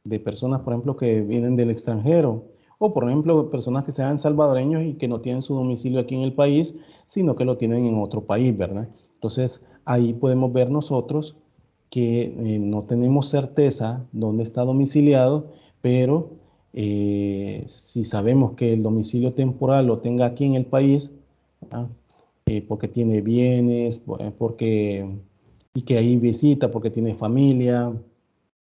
de personas, por ejemplo, que vienen del extranjero, o por ejemplo, personas que sean salvadoreños y que no tienen su domicilio aquí en el país, sino que lo tienen en otro país, ¿verdad? Entonces, ahí podemos ver nosotros que no tenemos certeza dónde está domiciliado, pero si sabemos que el domicilio temporal lo tenga aquí en el país, ¿verdad? Porque tiene bienes, porque y que ahí visita porque tiene familia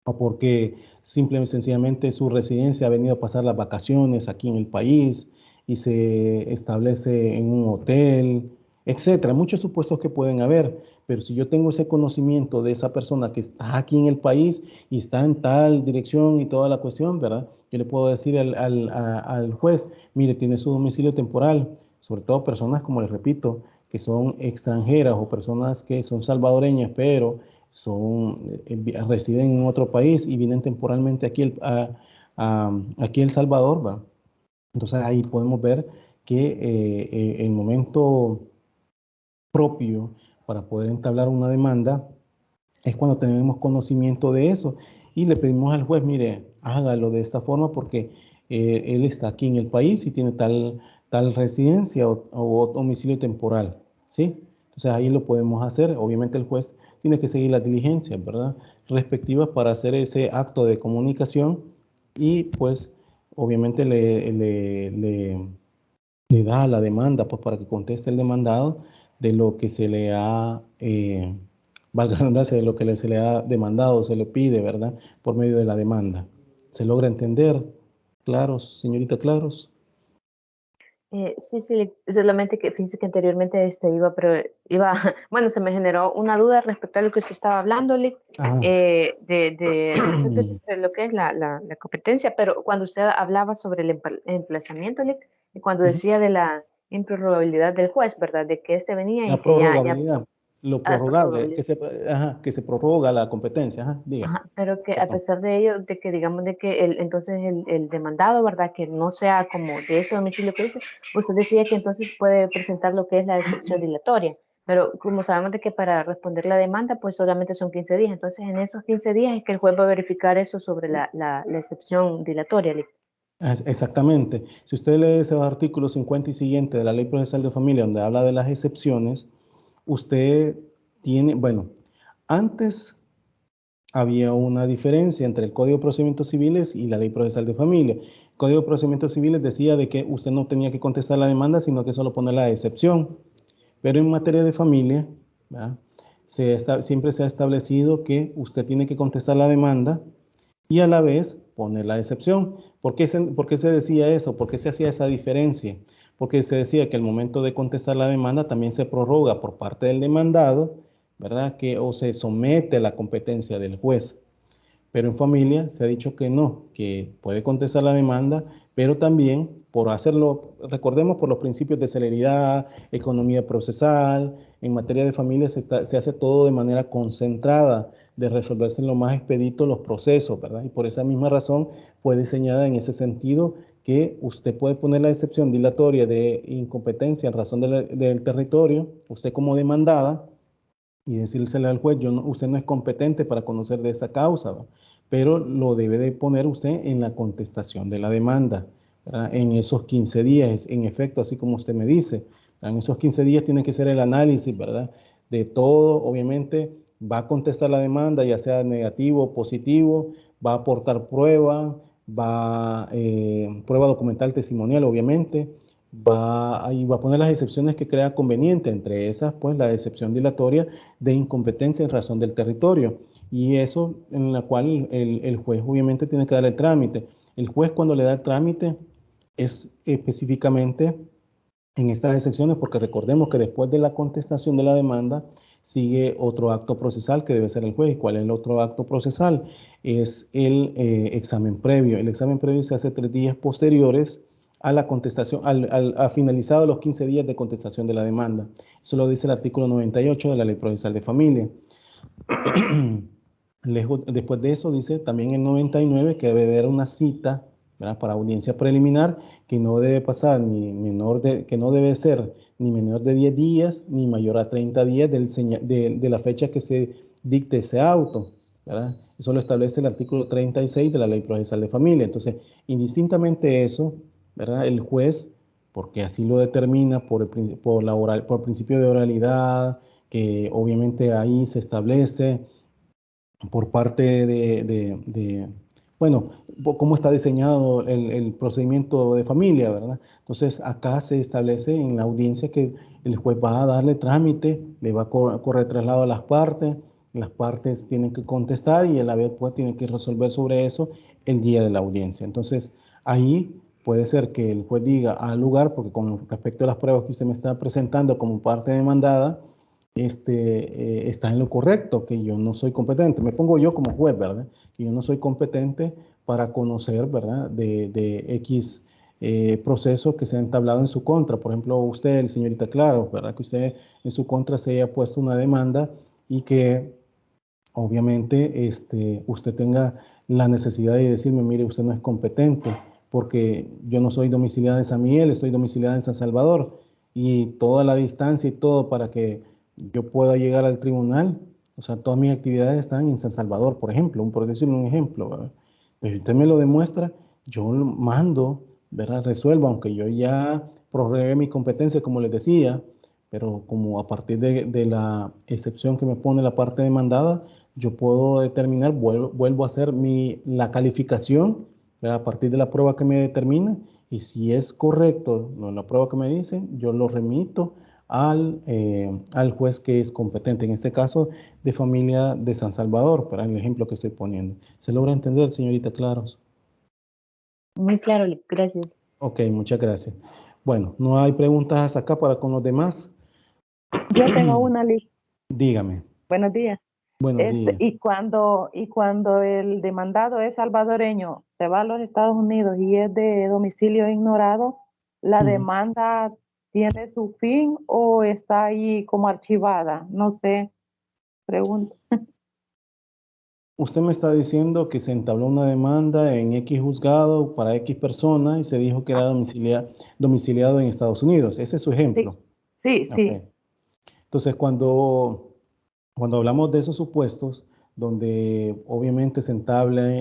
o porque simple y sencillamente su residencia ha venido a pasar las vacaciones aquí en el país y se establece en un hotel, etcétera. Muchos supuestos que pueden haber, pero si yo tengo ese conocimiento de esa persona que está aquí en el país y está en tal dirección y toda la cuestión, ¿verdad? Yo le puedo decir al juez, mire, tiene su domicilio temporal, sobre todo personas, como les repito, que son extranjeras o personas que son salvadoreñas, pero residen en otro país y vienen temporalmente aquí, aquí El Salvador, ¿va? Entonces ahí podemos ver que el momento propio para poder entablar una demanda es cuando tenemos conocimiento de eso y le pedimos al juez, mire, hágalo de esta forma porque él está aquí en el país y tiene tal residencia o domicilio temporal, ¿sí? Entonces ahí lo podemos hacer. Obviamente el juez tiene que seguir las diligencias, ¿verdad? Respectivas para hacer ese acto de comunicación y pues obviamente le da la demanda pues para que conteste el demandado de lo que se le ha valga la redundancia, de lo que se le ha demandado, se le pide, ¿verdad? Por medio de la demanda. ¿Se logra entender? ¿Claros, señorita Claros? Sí, sí, solamente que fíjese que anteriormente iba, bueno, se me generó una duda respecto a lo que se estaba hablando, Lick, Ajá. respecto sobre lo que es la competencia, pero cuando usted hablaba sobre el emplazamiento, Lick, y cuando decía de la improrrogabilidad del juez, ¿verdad? De que este venía y La que ya, prorrogabilidad, lo prorrogable, prorrogabilidad. ajá, que se prorroga la competencia, ajá, diga. Ajá, pero que a Perdón. pesar de ello, de que digamos de que entonces el demandado, ¿verdad? Que no sea como de ese domicilio que dice, usted decía que entonces puede presentar lo que es la excepción dilatoria, pero como sabemos de que para responder la demanda, pues solamente son 15 días, entonces en esos 15 días es que el juez va a verificar eso sobre la excepción dilatoria. Exactamente. Si usted lee ese artículo 50 y siguiente de la Ley Procesal de Familia, donde habla de las excepciones, usted tiene, bueno, antes había una diferencia entre el Código de Procedimientos Civiles y la Ley Procesal de Familia. El Código de Procedimientos Civiles decía de que usted no tenía que contestar la demanda, sino que solo poner la excepción. Pero en materia de familia, ¿verdad? Siempre se ha establecido que usted tiene que contestar la demanda y a la vez poner la excepción. Por qué se decía eso? ¿Por qué se hacía esa diferencia? Porque se decía que al momento de contestar la demanda también se prorroga por parte del demandado, ¿verdad? Que o se somete a la competencia del juez. Pero en familia se ha dicho que no, que puede contestar la demanda, pero también por hacerlo, recordemos por los principios de celeridad, economía procesal, en materia de familia se hace todo de manera concentrada, de resolverse en lo más expedito los procesos, ¿verdad? Y por esa misma razón fue diseñada en ese sentido que usted puede poner la excepción dilatoria de incompetencia en razón del territorio, usted como demandada, y decírselo al juez, usted no es competente para conocer de esa causa, ¿va? Pero lo debe de poner usted en la contestación de la demanda, ¿verdad? En esos 15 días, en efecto, así como usted me dice, ¿verdad? En esos 15 días tiene que ser el análisis, ¿verdad? De todo, obviamente, va a contestar la demanda, ya sea negativo o positivo, va a aportar prueba documental testimonial, obviamente, ahí va a poner las excepciones que crea conveniente, entre esas, pues, la excepción dilatoria de incompetencia en razón del territorio. Y eso en la cual el juez obviamente tiene que dar el trámite. El juez cuando le da el trámite es específicamente en estas excepciones, porque recordemos que después de la contestación de la demanda sigue otro acto procesal que debe ser el juez. ¿Y cuál es el otro acto procesal? Es el examen previo. El examen previo se hace 3 días posteriores a la contestación, a finalizado los 15 días de contestación de la demanda. Eso lo dice el artículo 98 de la Ley Procesal de Familia. Después de eso dice también el 99 que debe haber una cita, ¿verdad?, para audiencia preliminar, que no debe pasar que no debe ser ni menor de 10 días ni mayor a 30 días de la fecha que se dicte ese auto, ¿verdad? Eso lo establece el artículo 36 de la Ley Procesal de Familia. Entonces, indistintamente eso, ¿verdad?, el juez, porque así lo determina por principio de oralidad, que obviamente ahí se establece por parte bueno, cómo está diseñado el procedimiento de familia, ¿verdad? Entonces, acá se establece en la audiencia que el juez va a darle trámite, le va a correr traslado a las partes tienen que contestar y el haber pues tiene que resolver sobre eso el día de la audiencia. Entonces, ahí puede ser que el juez diga al lugar, porque con respecto a las pruebas que usted me está presentando como parte demandada, está en lo correcto, que yo no soy competente. Me pongo yo como juez, ¿verdad? Que yo no soy competente para conocer, ¿verdad?, de X proceso que se ha entablado en su contra. Por ejemplo, usted, señorita Claro, ¿verdad?, que usted en su contra se haya puesto una demanda y que obviamente usted tenga la necesidad de decirme, mire, usted no es competente, porque yo no soy domiciliada en San Miguel, estoy domiciliada en San Salvador, y toda la distancia y todo para que yo pueda llegar al tribunal, o sea, todas mis actividades están en San Salvador, por ejemplo, por decirle un ejemplo, ¿verdad? Pero si usted me lo demuestra, yo lo mando, ¿verdad? Resuelvo, aunque yo ya prorrogué mi competencia, como les decía, pero como a partir de la excepción que me pone la parte demandada, yo puedo determinar, vuelvo a hacer la calificación, ¿verdad?, a partir de la prueba que me determina, y si es correcto la prueba que me dicen, yo lo remito al juez que es competente, en este caso de familia de San Salvador, para el ejemplo que estoy poniendo. ¿Se logra entender, señorita Claros? Muy claro, gracias. Ok, muchas gracias. Bueno, ¿no hay preguntas acá para con los demás? Yo tengo una lista. Dígame. Buenos días. Buenos días. Y cuando el demandado es salvadoreño, se va a los Estados Unidos y es de domicilio ignorado, ¿la demanda tiene su fin o está ahí como archivada? No sé, pregunto. Usted me está diciendo que se entabló una demanda en X juzgado para X persona y se dijo que era domiciliado en Estados Unidos. Ese es su Sí, ejemplo. sí, Ok. sí. Entonces, cuando hablamos de esos supuestos, donde obviamente se entabla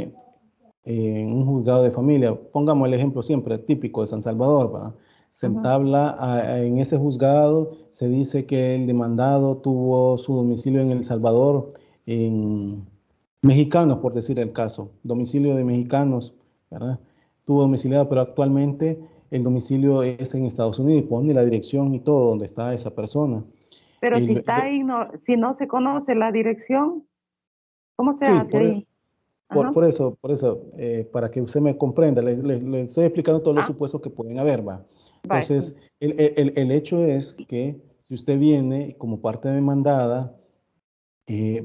en un juzgado de familia, pongamos el ejemplo siempre típico de San Salvador, ¿verdad? Se entabla en ese juzgado, se dice que el demandado tuvo su domicilio en El Salvador, en mexicanos, por decir el caso, domicilio de mexicanos, ¿verdad? Tuvo domiciliado, pero actualmente el domicilio es en Estados Unidos, pone la dirección y todo donde está esa persona. Pero Y si si no se conoce la dirección, ¿cómo se sí, hace ahí? Ajá. por eso, para que usted me comprenda, le estoy explicando todos los Ah, supuestos que pueden haber, ¿va? vaya, sí. Entonces, el hecho es que si usted viene como parte demandada,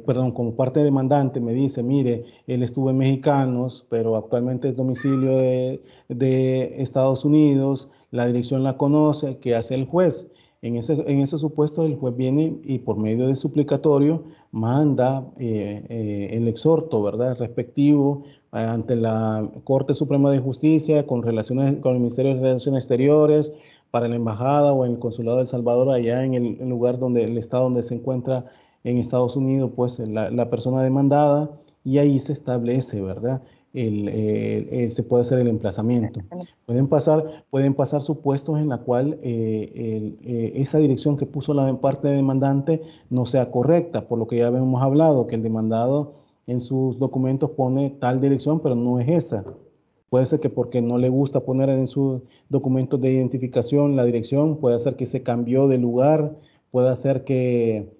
perdón, como parte demandante, me dice, mire, él estuvo en Mexicanos, pero actualmente es domicilio de Estados Unidos, la dirección la conoce, ¿qué hace el juez? En ese supuesto, el juez viene y por medio de suplicatorio manda el exhorto, ¿verdad?, respectivo ante la Corte Suprema de Justicia con el Ministerio de Relaciones Exteriores, para la embajada o en el consulado de El Salvador, allá en el lugar donde el estado donde se encuentra en Estados Unidos, pues la persona demandada, y ahí se establece, ¿verdad? Se puede hacer el emplazamiento. Pueden pasar supuestos en la cual esa dirección que puso la parte demandante no sea correcta, por lo que ya hemos hablado, que el demandado en sus documentos pone tal dirección, pero no es esa. Puede ser que porque no le gusta poner en sus documentos de identificación la dirección, puede ser que se cambió de lugar, puede ser que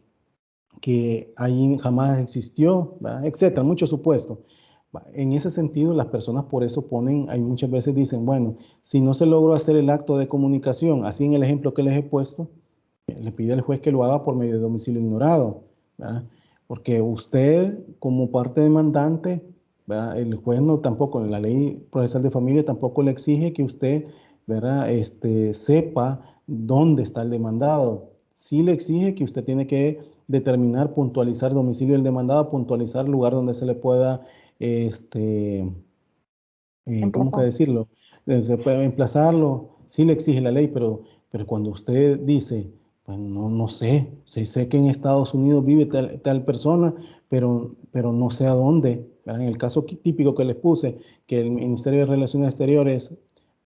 ahí jamás existió, ¿verdad?, etcétera, muchos supuestos. En ese sentido, las personas por eso hay muchas veces dicen, bueno, si no se logró hacer el acto de comunicación, así en el ejemplo que les he puesto, le pide al juez que lo haga por medio de domicilio ignorado, ¿verdad? Porque usted, como parte demandante, ¿verdad?, el juez no tampoco, en la ley procesal de familia tampoco le exige que usted, ¿verdad?, sepa dónde está el demandado. sí le exige que usted tiene que determinar, puntualizar domicilio del demandado, puntualizar lugar donde se le pueda, ¿cómo que Emplazar. decirlo? Se puede emplazarlo, sí le exige la ley, pero cuando usted dice, pues no sé, sí sé que en Estados Unidos vive tal persona, pero no sé a dónde. ¿Verdad? En el caso típico que les puse, que el Ministerio de Relaciones Exteriores,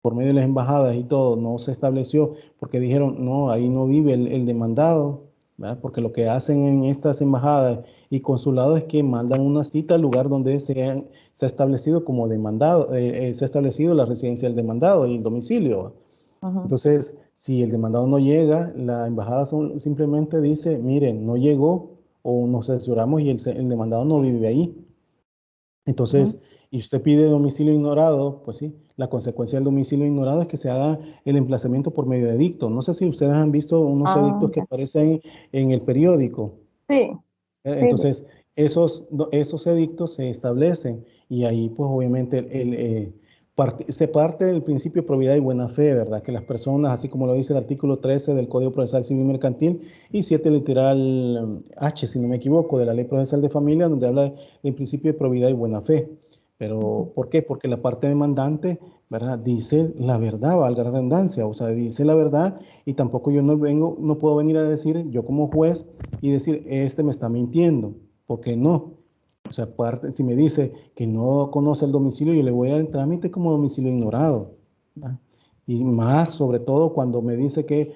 por medio de las embajadas y todo, no se estableció, porque dijeron, no, ahí no vive el demandado, ¿verdad? Porque lo que hacen en estas embajadas y consulados es que mandan una cita al lugar donde se ha establecido como demandado, se ha establecido la residencia del demandado y el domicilio. Ujú. Entonces, si el demandado no llega, la embajada simplemente dice, miren, no llegó o nos asesoramos y el demandado no vive ahí. Ujú. Entonces, y usted pide domicilio ignorado, pues sí, la consecuencia del domicilio ignorado es que se haga el emplazamiento por medio de edicto. No sé si ustedes han visto unos Ah, edictos que ya. aparecen en el periódico. Sí, sí, Liz. Entonces, esos edictos se establecen y ahí pues obviamente se parte del principio de probidad y buena fe, ¿verdad? Que las personas, así como lo dice el artículo 13 del Código Procesal Civil y Mercantil y 7 literal H, si no me equivoco, de la Ley Procesal de Familia, donde habla del principio de probidad y buena fe. Ujú. Pero, ¿por qué? Porque la parte demandante, ¿verdad? Dice la verdad, valga la redundancia, o sea, dice la verdad y tampoco yo no puedo venir a decir, yo como juez, y decir, este me está mintiendo, porque no. O sea, si me dice que no conoce el domicilio, yo le voy a dar el trámite como domicilio ignorado. ¿Va? Y más, sobre todo, cuando me dice que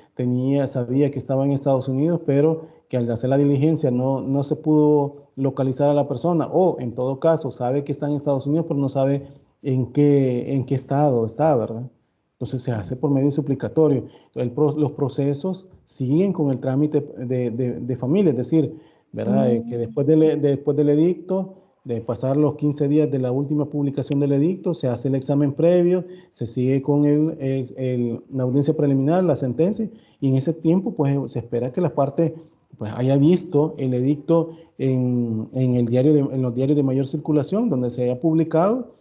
sabía que estaba en Estados Unidos, pero que al hacer la diligencia no se pudo localizar a la persona, o en todo caso, sabe que está en Estados Unidos, pero no sabe en qué estado está, ¿verdad? Entonces se hace por medio suplicatorio. Los procesos siguen con el trámite de familia, es decir, ¿verdad? Que Mm, después del edicto, de pasar los 15 días de la última publicación del edicto, se hace el examen previo, se sigue con la audiencia preliminar, la sentencia, y en ese tiempo pues se espera que la parte pues, haya visto el edicto en los diarios de mayor circulación, donde se haya publicado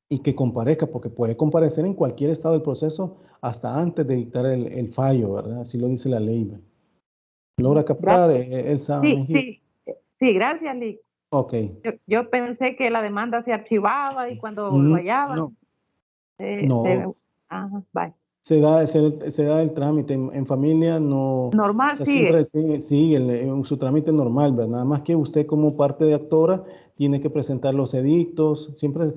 y que comparezca, porque puede comparecer en cualquier estado del proceso hasta antes de dictar el fallo, ¿verdad? Así lo dice la ley. ¿Verdad? ¿Logra captar, gracias. Elsa Sí, Mejía? sí, sí, gracias, Liz. Ok. Yo pensé que la demanda se archivaba y cuando lo hallaba, No, se, no. ajá, bye. Se da el trámite en familia, no, o Normal sea, siempre sigue. sigue en su trámite normal, ¿verdad? Nada más que usted como parte de actora tiene que presentar los edictos, siempre,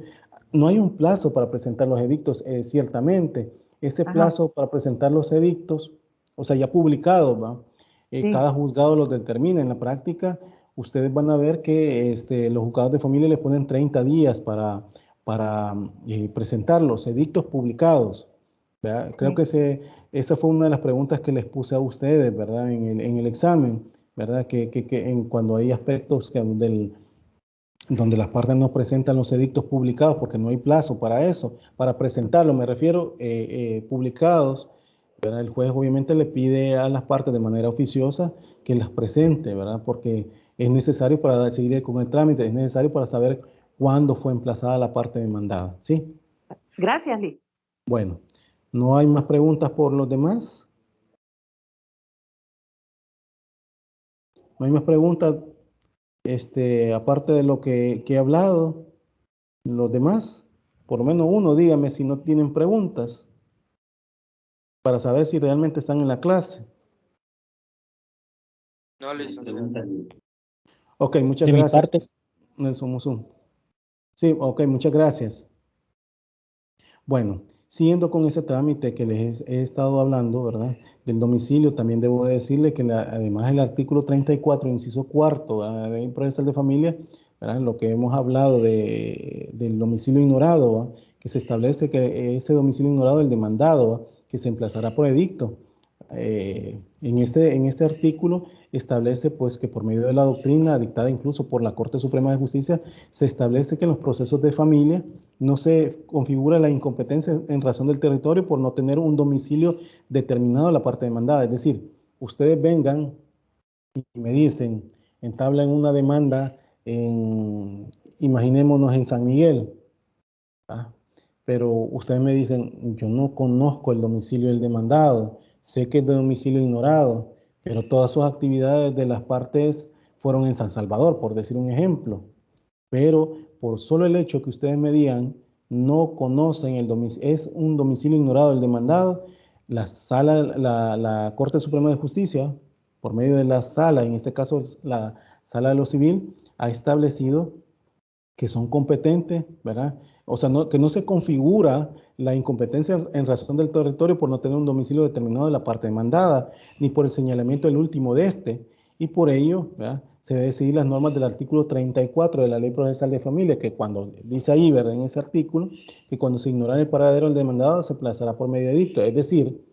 no hay un plazo para presentar los edictos, ciertamente. Ese Ajá, plazo para presentar los edictos, o sea, ya publicados, ¿va? sí. Cada juzgado los determina. En la práctica, ustedes van a ver que los juzgados de familia le ponen 30 días para presentar los edictos publicados. ¿Verdad? Creo Sí. que esa fue una de las preguntas que les puse a ustedes, ¿verdad? En el examen, ¿verdad? Cuando hay aspectos donde las partes no presentan los edictos publicados, porque no hay plazo para eso, para presentarlo, me refiero publicados, ¿verdad? El juez obviamente le pide a las partes de manera oficiosa que las presente, ¿verdad? Porque es necesario para seguir con el trámite, es necesario para saber cuándo fue emplazada la parte demandada, ¿sí? Gracias, Liz. Bueno, ¿no hay más preguntas por los demás? ¿No hay más preguntas, aparte de lo que he hablado? Los demás, por lo menos uno, dígame si no tienen preguntas para saber si realmente están en la clase. No, licenciado. Ok, muchas De mi parte, gracias, Nelson Musun. Sí, ok, muchas gracias. Bueno, siguiendo con ese trámite que les he estado hablando, ¿verdad? Del domicilio, también debo decirle que además el artículo 34, inciso cuarto, de la Ley Procesal de Familia, ¿verdad? Lo que hemos hablado del domicilio ignorado, ¿va? Que se establece que ese domicilio ignorado del demandado, ¿va? Que se emplazará por edicto. En este artículo establece pues que por medio de la doctrina dictada incluso por la Corte Suprema de Justicia, se establece que en los procesos de familia no se configura la incompetencia en razón del territorio por no tener un domicilio determinado a la parte demandada. Es decir, ustedes vengan y me dicen, entablan una demanda imaginémonos en San Miguel, ¿ah? Pero ustedes me dicen, yo no conozco el domicilio del demandado, sé que es de domicilio ignorado, pero todas sus actividades de las partes fueron en San Salvador, por decir un ejemplo. Pero por solo el hecho que ustedes me digan, no conocen el domicilio, es un domicilio ignorado el demandado, la Corte Suprema de Justicia, por medio de la sala, en este caso la Sala de lo Civil, ha establecido que son competentes, ¿verdad? O sea, que no se configura la incompetencia en razón del territorio por no tener un domicilio determinado de la parte demandada, ni por el señalamiento del último de este. Y por ello, ¿verdad?, se debe seguir las normas del artículo 34 de la Ley Procesal de Familia, que cuando dice ahí, ¿verdad?, en ese artículo, que cuando se ignora el paradero del demandado, se aplazará por medio de edicto. Es decir,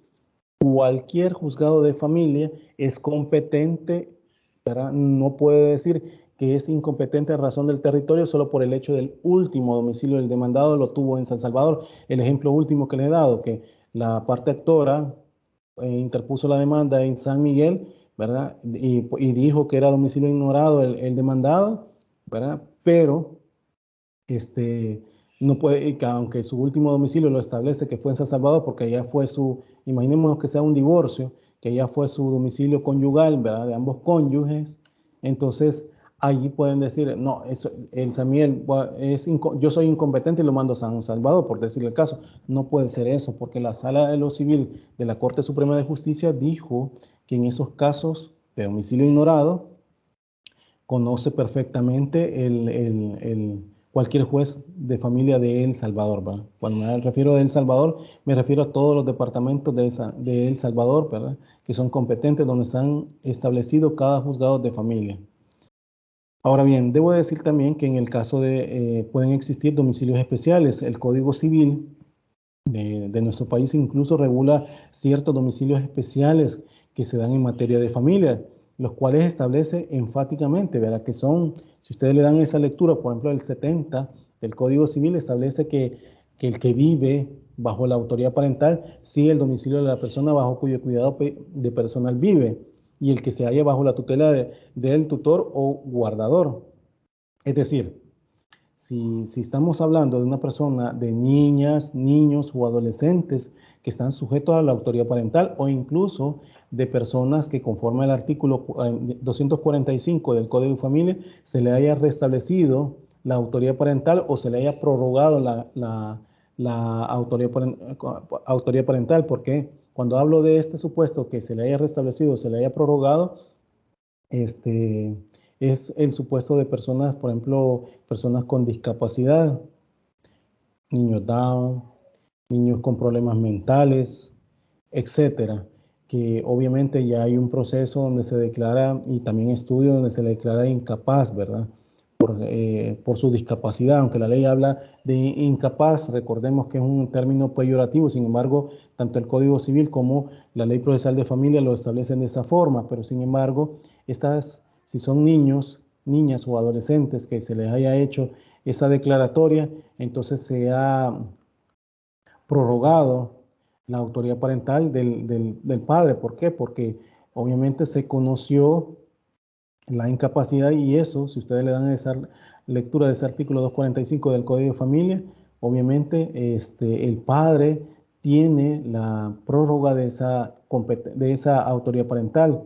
cualquier juzgado de familia es competente, ¿verdad? No puede decir que es incompetente a razón del territorio solo por el hecho del último domicilio del demandado lo tuvo en San Salvador. El ejemplo último que le he dado, que la parte actora interpuso la demanda en San Miguel, ¿verdad? Y dijo que era domicilio ignorado el demandado, ¿verdad? Pero no puede, aunque su último domicilio lo establece que fue en San Salvador, porque allá fue imaginemos que sea un divorcio, que allá fue su domicilio conyugal, ¿verdad?, de ambos cónyuges. Entonces, allí pueden decir, no, el Samiel, yo soy incompetente y lo mando a San Salvador, por decirle el caso. No puede ser eso, porque la Sala de lo Civil de la Corte Suprema de Justicia dijo que en esos casos de domicilio ignorado, conoce perfectamente cualquier juez de familia de El Salvador, ¿verdad? Cuando me refiero a El Salvador, me refiero a todos los departamentos de El Salvador, ¿verdad?, que son competentes, donde están establecidos cada juzgado de familia. Ahora bien, debo decir también que en el caso pueden existir domicilios especiales. El Código Civil de nuestro país incluso regula ciertos domicilios especiales que se dan en materia de familia, los cuales establece enfáticamente, ¿verdad?, que son, si ustedes le dan esa lectura, por ejemplo, el 70 del Código Civil establece que el que vive bajo la autoridad parental sigue el domicilio de la persona bajo cuyo cuidado de personal vive, y el que se halla bajo la tutela del tutor o guardador. Es decir, si estamos hablando de una persona, de niñas, niños o adolescentes que están sujetos a la autoridad parental, o incluso de personas que conforme al artículo 245 del Código de Familia se le haya restablecido la autoridad parental o se le haya prorrogado la autoridad parental, porque cuando hablo de este supuesto que se le haya restablecido o se le haya prorrogado, es el supuesto de personas, por ejemplo, personas con discapacidad, niños Down, niños con problemas mentales, etcétera, que obviamente ya hay un proceso donde se declara, y también estudio donde se le declara incapaz, ¿verdad?, por su discapacidad, aunque la ley habla de incapaz, recordemos que es un término peyorativo. Sin embargo, tanto el Código Civil como la Ley Procesal de Familia lo establecen de esa forma, pero sin embargo, si son niños, niñas o adolescentes que se les haya hecho esa declaratoria, entonces se ha prorrogado la autoridad parental del padre. ¿Por qué? Porque obviamente se conoció la incapacidad, y eso, si ustedes le dan esa lectura de ese artículo 245 del Código de Familia, obviamente el padre tiene la prórroga de esa autoridad parental,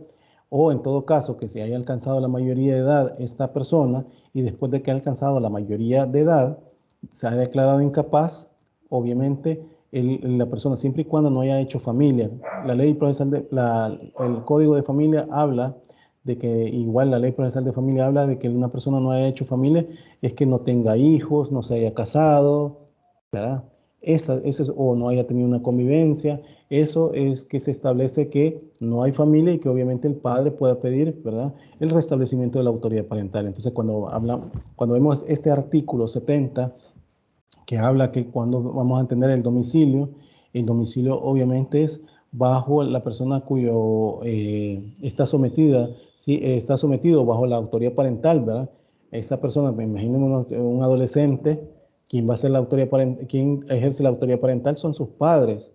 o en todo caso que se haya alcanzado la mayoría de edad esta persona, y después de que ha alcanzado la mayoría de edad se ha declarado incapaz, obviamente la persona, siempre y cuando no haya hecho familia. La ley procesal el Código de Familia habla de que, igual la Ley Procesal de Familia habla de que una persona no haya hecho familia, es que no tenga hijos, no se haya casado, ¿verdad? O no haya tenido una convivencia. Eso es que se establece que no hay familia y que obviamente el padre pueda pedir, ¿verdad?, el restablecimiento de la autoridad parental. Entonces, cuando vemos este artículo 70, que habla que cuando vamos a entender el domicilio obviamente es bajo la persona cuyo está sometido bajo la autoridad parental, ¿verdad? Esta persona, me imagino un adolescente, quien ejerce la autoridad parental son sus padres,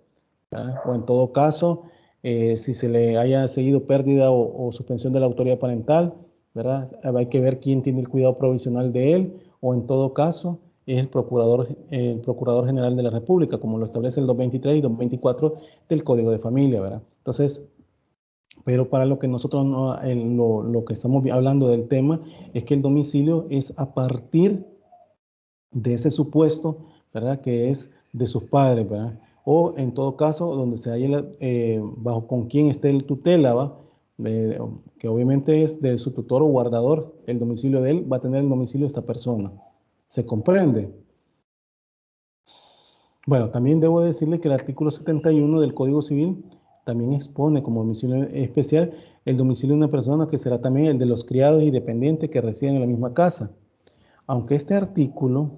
¿verdad? O en todo caso, si se le haya seguido pérdida o suspensión de la autoridad parental, ¿verdad?, hay que ver quién tiene el cuidado provisional de él, o en todo caso es el Procurador General de la República, como lo establece el 223 y 224 del Código de Familia, ¿verdad? Entonces, Pero para lo que nosotros lo que estamos hablando del tema es que el domicilio es a partir de ese supuesto, ¿verdad? Que es de sus padres, ¿verdad? O en todo caso, donde se haya, bajo con quien esté el tutela, ¿va? Que obviamente es de su tutor o guardador, el domicilio de él va a tener el domicilio de esta persona. ¿Se comprende? Bueno, también debo decirle que el artículo 71 del Código Civil también expone como domicilio especial el domicilio de una persona que será también el de los criados y dependientes que residen en la misma casa. Aunque este artículo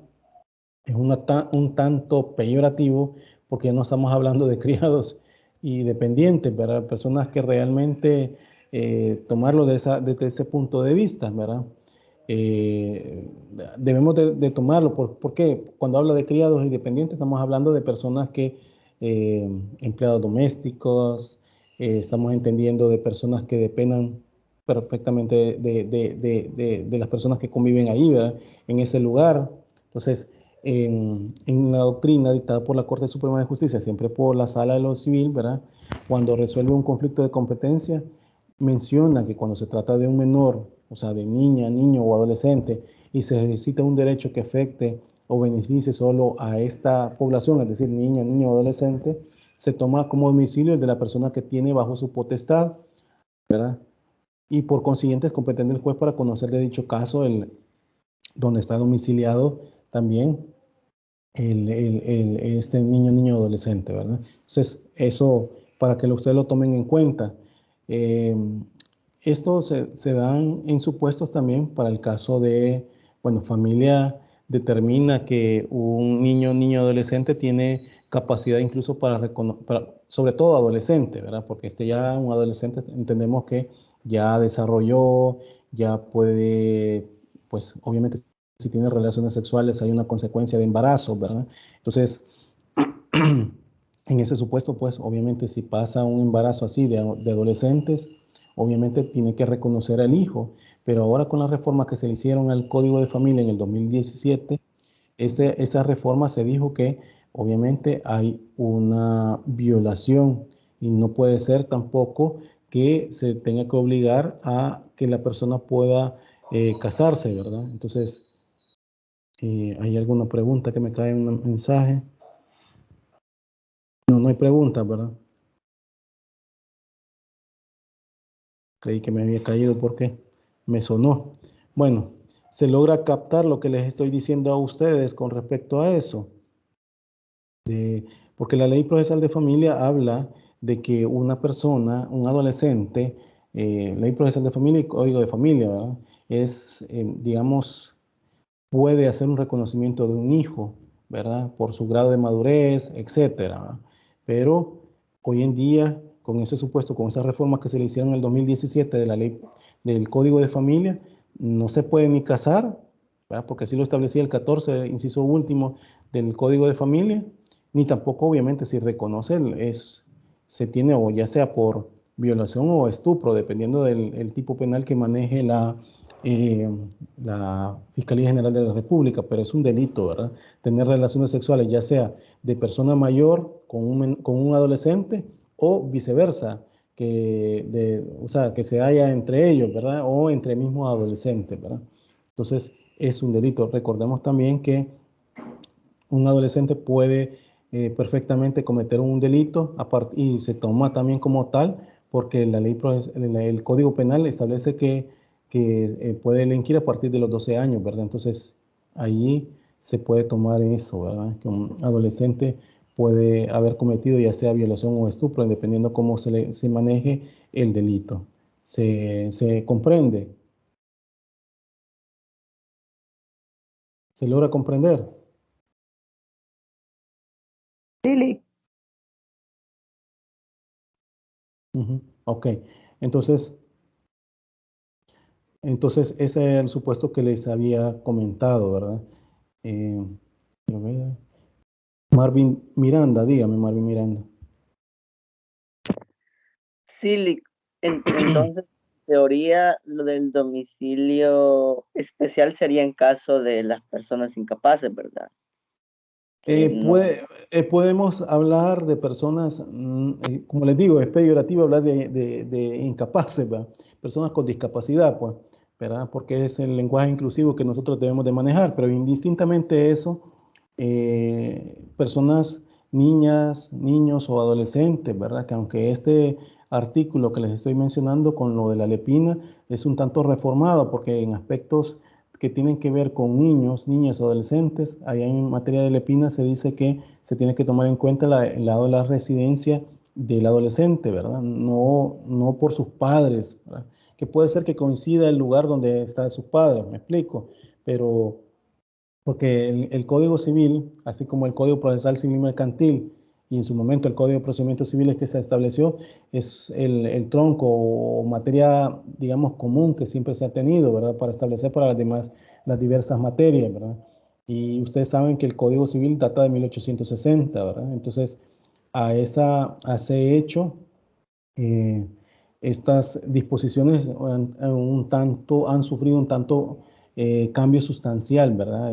es un tanto peyorativo porque no estamos hablando de criados y dependientes, ¿verdad? Personas que realmente tomarlo desde ese punto de vista, ¿verdad? Eh, Debemos de tomarlo. ¿Por qué? Cuando habla de criados y dependientes estamos hablando de personas que, empleados domésticos, estamos entendiendo de personas que dependan perfectamente de las personas que conviven ahí, ¿verdad? En ese lugar. Entonces, en la doctrina dictada por la Corte Suprema de Justicia, siempre por la Sala de lo Civil, ¿verdad? Cuando resuelve un conflicto de competencia, menciona que cuando se trata de un menor, o sea, de niña, niño o adolescente, y se necesita un derecho que afecte o beneficie solo a esta población, es decir, niña, niño o adolescente, se toma como domicilio el de la persona que tiene bajo su potestad, ¿verdad? Y por consiguiente es competente el juez para conocer de dicho caso donde está domiciliado también este niño, niño adolescente, ¿verdad? Entonces, eso para que ustedes lo tomen en cuenta. Eh, Esto se dan en supuestos también para el caso de, bueno, familia determina que un niño, niño adolescente tiene capacidad incluso sobre todo adolescente, ¿verdad? Porque ya un adolescente entendemos que ya desarrolló, ya puede, pues obviamente si tiene relaciones sexuales hay una consecuencia de embarazo, ¿verdad? Entonces, en ese supuesto, pues obviamente si pasa un embarazo así de adolescentes, obviamente tiene que reconocer al hijo, pero ahora con la reforma que se le hicieron al Código de Familia en el 2017, esa reforma se dijo que obviamente hay una violación y no puede ser tampoco que se tenga que obligar a que la persona pueda casarse, ¿verdad? Entonces, ¿hay alguna pregunta que me cae en un mensaje? No, no hay pregunta, ¿verdad? Creí que me había caído porque me sonó. Bueno, se logra captar lo que les estoy diciendo a ustedes con respecto a eso. Porque la ley procesal de familia habla de que una persona, un adolescente, ley procesal de familia y código de familia, ¿verdad? Es, digamos, puede hacer un reconocimiento de un hijo, ¿verdad? Por su grado de madurez, etcétera, ¿verdad? Pero hoy en día, con ese supuesto, con esas reformas que se le hicieron en el 2017 de la ley del Código de Familia, no se puede ni casar, ¿verdad? Porque así lo establecía el 14, inciso último del Código de Familia, ni tampoco, obviamente, si reconoce, se tiene, o ya sea por violación o estupro, dependiendo del tipo penal que maneje eh, la Fiscalía General de la República, pero es un delito, ¿verdad? Tener relaciones sexuales, ya sea de persona mayor con un adolescente o viceversa, o sea, que se haya entre ellos, ¿verdad? O entre mismos adolescentes, ¿verdad? Entonces, es un delito. Recordemos también que un adolescente puede perfectamente cometer un delito y se toma también como tal porque el Código Penal establece que puede delinquir a partir de los 12 años, ¿verdad? Entonces, ahí se puede tomar eso, ¿verdad? Que un adolescente puede haber cometido ya sea violación o estupro, dependiendo cómo se maneje el delito. ¿Se comprende? ¿Se logra comprender? Lili, Ujú. Ok, entonces, ese era el supuesto que les había comentado, ¿verdad? Eh, a ver, Marvin Miranda, dígame, Marvin Miranda. Sí, entonces, en teoría, lo del domicilio especial sería en caso de las personas incapaces, ¿verdad? No, Podemos hablar de personas, como les digo, es peyorativo hablar de incapaces, ¿verdad? Personas con discapacidad, pues, ¿verdad? Porque es el lenguaje inclusivo que nosotros debemos de manejar, pero indistintamente eso, personas, niñas, niños o adolescentes, ¿verdad? Que aunque este artículo que les estoy mencionando con lo de la lepina es un tanto reformado, porque en aspectos que tienen que ver con niños, niñas o adolescentes, allá en materia de lepina se dice que se tiene que tomar en cuenta el lado de la residencia del adolescente, ¿verdad? No por sus padres, ¿verdad? Que puede ser que coincida el lugar donde está sus padres, me explico, pero porque el Código Civil, así como el Código Procesal Civil y Mercantil, y en su momento el Código de Procedimientos Civiles que se estableció, es el tronco o materia, digamos, común que siempre se ha tenido, ¿verdad? Para establecer para las diversas materias, ¿verdad? Y ustedes saben que el Código Civil data de 1860, ¿verdad? Entonces, a ese hecho, eh, estas disposiciones han sufrido un tanto cambio sustancial, ¿verdad?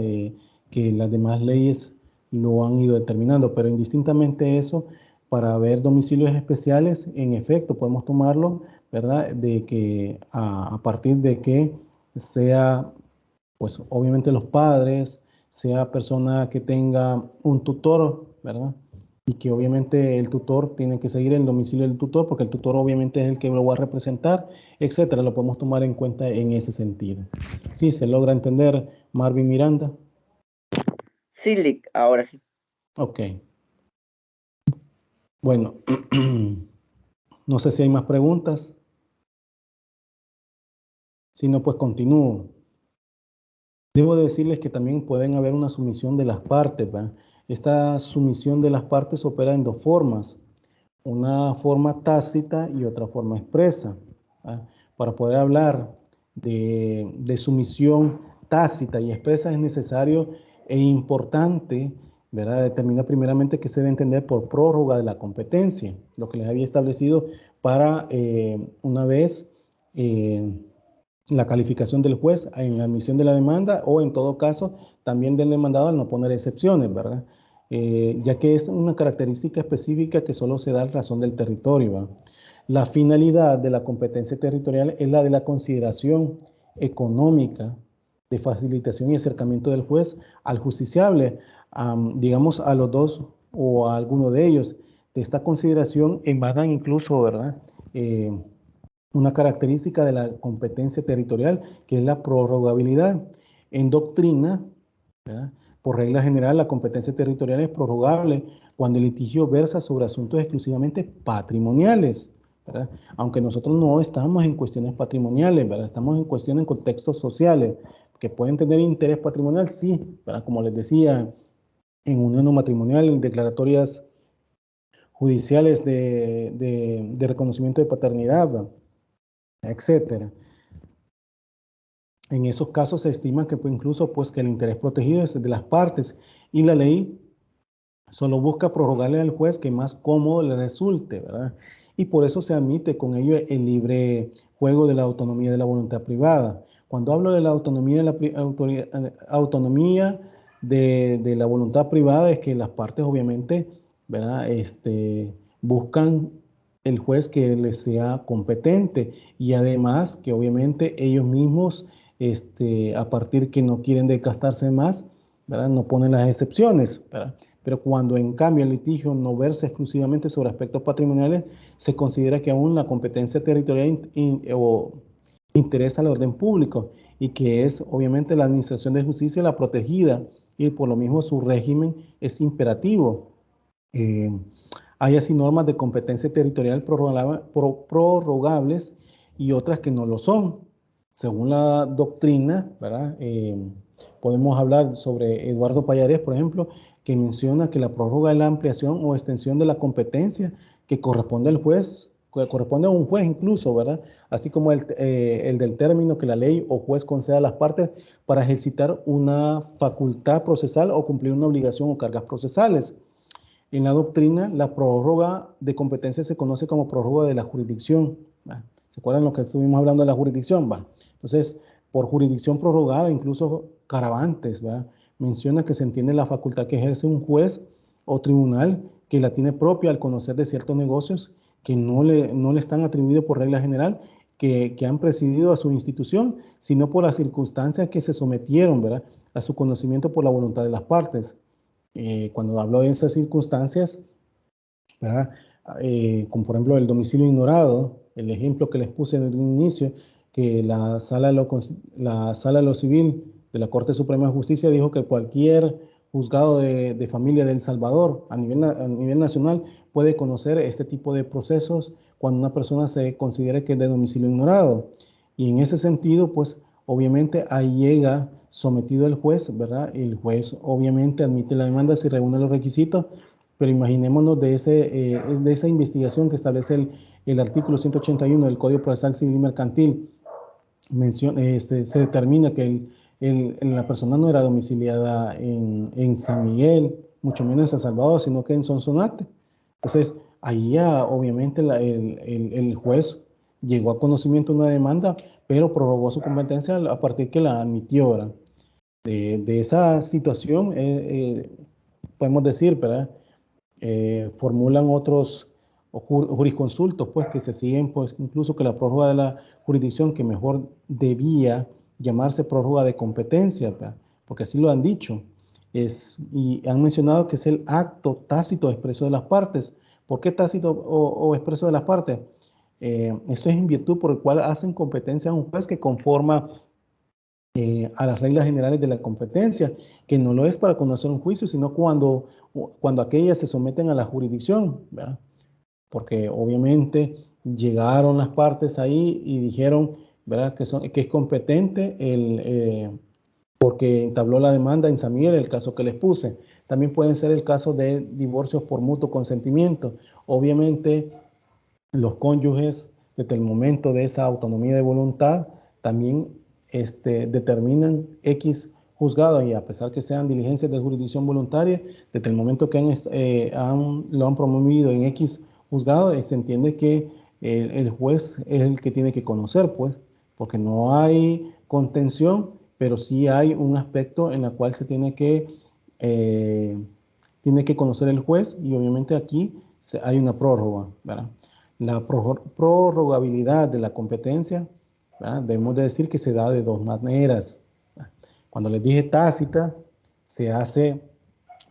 Que las demás leyes lo han ido determinando, pero indistintamente eso, para ver domicilios especiales, en efecto, podemos tomarlo, ¿verdad? De que a partir de que sea, pues obviamente los padres, sea persona que tenga un tutor, ¿verdad? Y que obviamente el tutor tiene que seguir el domicilio del tutor, porque el tutor obviamente es el que lo va a representar, etcétera. Lo podemos tomar en cuenta en ese sentido. Sí, se logra entender, Marvin Miranda. sí, ahora sí. Ok. Bueno, no sé si hay más preguntas. Si no, pues continúo. Debo decirles que también pueden haber una sumisión de las partes, ¿verdad? Esta sumisión de las partes opera en dos formas. Una forma tácita y otra forma expresa. ¿Ah? Para poder hablar de sumisión tácita y expresa es necesario e importante, ¿verdad? Determinar primeramente que se debe entender por prórroga de la competencia, lo que les había establecido para una vez la calificación del juez en la admisión de la demanda o en todo caso también del demandado al no poner excepciones, ¿verdad? Ya que es una característica específica que solo se da en razón del territorio, ¿verdad? La finalidad de la competencia territorial es la de la consideración económica de facilitación y acercamiento del juez al justiciable, digamos a los dos o a alguno de ellos. De esta consideración emanan incluso, ¿verdad? Una característica de la competencia territorial, que es la prorrogabilidad. En doctrina, ¿verdad? Por regla general, la competencia territorial es prorrogable cuando el litigio versa sobre asuntos exclusivamente patrimoniales, ¿verdad? Aunque nosotros no estamos en cuestiones patrimoniales, ¿verdad? Estamos en cuestiones en contextos sociales, que pueden tener interés patrimonial, sí, ¿verdad? Como les decía, en unión matrimonial, en declaratorias judiciales de reconocimiento de paternidad, ¿verdad? Etcétera. En esos casos se estima que incluso pues, que el interés protegido es de las partes y la ley solo busca prorrogarle al juez que más cómodo le resulte, ¿verdad? Y por eso se admite con ello el libre juego de la autonomía de la voluntad privada. Cuando hablo de la autonomía de la voluntad privada es que las partes obviamente, ¿verdad? Buscan el juez que les sea competente y además que obviamente ellos mismos, a partir que no quieren desgastarse más, ¿verdad? No ponen las excepciones, ¿verdad? Pero cuando en cambio el litigio no versa exclusivamente sobre aspectos patrimoniales, se considera que aún la competencia territorial interesa al orden público y que es obviamente la administración de justicia la protegida y por lo mismo su régimen es imperativo. Hay así normas de competencia territorial prorrogables y otras que no lo son. Según la doctrina, ¿verdad? Podemos hablar sobre Eduardo Payares, por ejemplo, que menciona que la prórroga es la ampliación o extensión de la competencia que corresponde al juez, que corresponde a un juez incluso, ¿verdad? Así como el del término que la ley o juez conceda a las partes para ejercitar una facultad procesal o cumplir una obligación o cargas procesales. En la doctrina, la prórroga de competencia se conoce como prórroga de la jurisdicción. ¿Va? ¿Se acuerdan lo que estuvimos hablando de la jurisdicción? ¿Va? Entonces, por jurisdicción prorrogada, incluso Caravantes, ¿va? menciona que se entiende la facultad que ejerce un juez o tribunal que la tiene propia al conocer de ciertos negocios que no le están atribuidos por regla general, que han presidido a su institución, sino por las circunstancias que se sometieron, ¿verdad?, a su conocimiento por la voluntad de las partes. Cuando hablo de esas circunstancias, ¿verdad?, como por ejemplo el domicilio ignorado, el ejemplo que les puse en el inicio, que la sala de lo civil de la Corte Suprema de Justicia dijo que cualquier juzgado de familia de El Salvador a nivel nacional puede conocer este tipo de procesos cuando una persona se considere que es de domicilio ignorado. Y en ese sentido, pues obviamente ahí llega sometido el juez, ¿verdad? El juez obviamente admite la demanda si reúne los requisitos, pero imaginémonos de esa investigación que establece el artículo 181 del Código Procesal Civil y Mercantil. Se determina que la persona no era domiciliada en San Miguel, mucho menos en San Salvador, sino que en Sonsonate. Entonces, ahí ya obviamente el juez llegó a conocimiento de una demanda, pero prorrogó su competencia a partir que la admitió, ¿verdad? De esa situación, podemos decir, ¿verdad?, formulan otros jurisconsultos, pues, que se siguen, pues, incluso que la prórroga de la jurisdicción, que mejor debía llamarse prórroga de competencia, ¿verdad?, porque así lo han dicho, y han mencionado que es el acto tácito expreso de las partes. ¿Por qué tácito o expreso de las partes? Esto es en virtud por el cual hacen competencia a un juez que conforma a las reglas generales de la competencia, que no lo es para conocer un juicio, sino cuando aquellas se someten a la jurisdicción, ¿verdad? Porque obviamente llegaron las partes ahí y dijeron, ¿verdad?, que es competente porque entabló la demanda en San Miguel, el caso que les puse. También pueden ser el caso de divorcios por mutuo consentimiento. Obviamente los cónyuges, desde el momento de esa autonomía de voluntad, también determinan X juzgado, y a pesar que sean diligencias de jurisdicción voluntaria, desde el momento que lo han promovido en X juzgado, se entiende que el juez es el que tiene que conocer, pues, porque no hay contención, pero sí hay un aspecto en el cual se tiene que conocer el juez, y obviamente aquí hay una prórroga, ¿verdad? La prorrogabilidad de la competencia, ¿verdad?, debemos de decir que se da de dos maneras. Cuando les dije tácita, se hace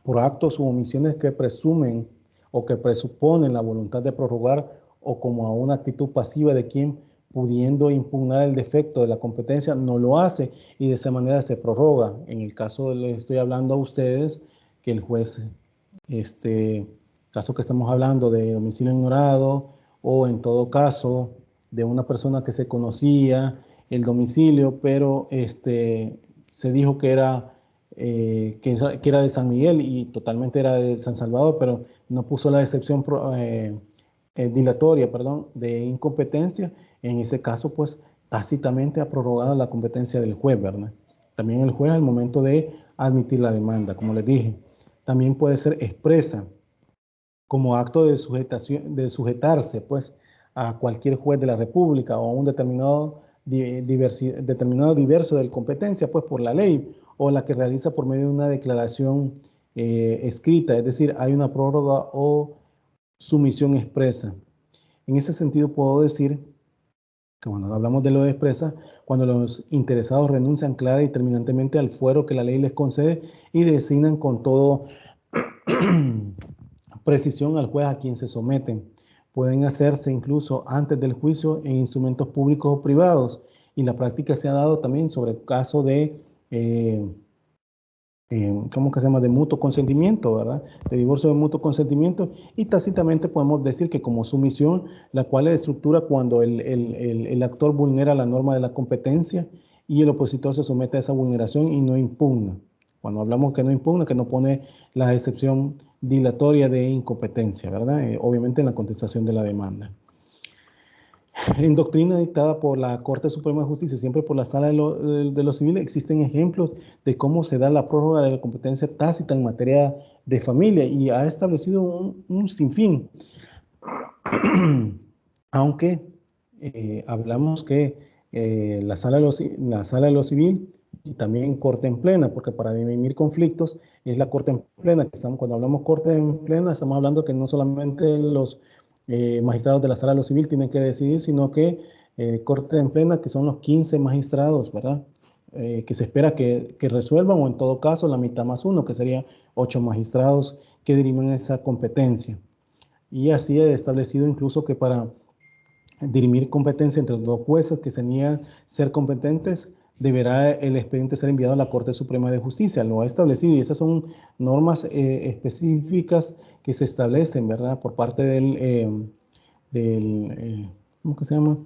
por actos u omisiones que presumen o que presuponen la voluntad de prorrogar, o como a una actitud pasiva de quien, pudiendo impugnar el defecto de la competencia, no lo hace, y de esa manera se prorroga. En el caso, les estoy hablando a ustedes, que el juez, caso que estamos hablando de domicilio ignorado, o en todo caso de una persona que se conocía el domicilio, pero se dijo que era de San Miguel y totalmente era de San Salvador, pero no puso la excepción dilatoria, de incompetencia. En ese caso, pues, tácitamente ha prorrogado la competencia del juez, ¿verdad? También el juez al momento de admitir la demanda, como les dije. También puede ser expresa, como acto de sujetarse, pues, a cualquier juez de la República o a un determinado diverso de competencia, pues, por la ley, o la que realiza por medio de una declaración escrita, es decir, hay una prórroga o sumisión expresa. En ese sentido puedo decir que cuando hablamos de lo de expresa, cuando los interesados renuncian clara y terminantemente al fuero que la ley les concede y designan con todo precisión al juez a quien se someten. Pueden hacerse incluso antes del juicio en instrumentos públicos o privados, y la práctica se ha dado también sobre el caso de ¿cómo que se llama?, de mutuo consentimiento, ¿verdad?, de divorcio de mutuo consentimiento, y tácitamente podemos decir que como sumisión, la cual es estructura cuando el actor vulnera la norma de la competencia y el opositor se somete a esa vulneración y no impugna. Cuando hablamos que no impugna, que no pone la excepción dilatoria de incompetencia, ¿verdad?, obviamente en la contestación de la demanda. En doctrina dictada por la Corte Suprema de Justicia, siempre por la Sala de lo Civil, existen ejemplos de cómo se da la prórroga de la competencia tácita en materia de familia, y ha establecido un sinfín. Aunque hablamos que la Sala de lo Civil y también corte en plena, porque para dirimir conflictos es la corte en plena. Cuando hablamos corte en plena, estamos hablando que no solamente los magistrados de la sala de lo civil tienen que decidir, sino que corte en plena, que son los 15 magistrados, ¿verdad? Que se espera que resuelvan, o en todo caso la mitad más uno, que serían 8 magistrados que dirimen esa competencia. Y así he establecido incluso que para dirimir competencia entre los dos jueces que se niegan ser competentes, deberá el expediente ser enviado a la Corte Suprema de Justicia. Lo ha establecido, y esas son normas específicas que se establecen, ¿verdad? Por parte ¿cómo que se llama?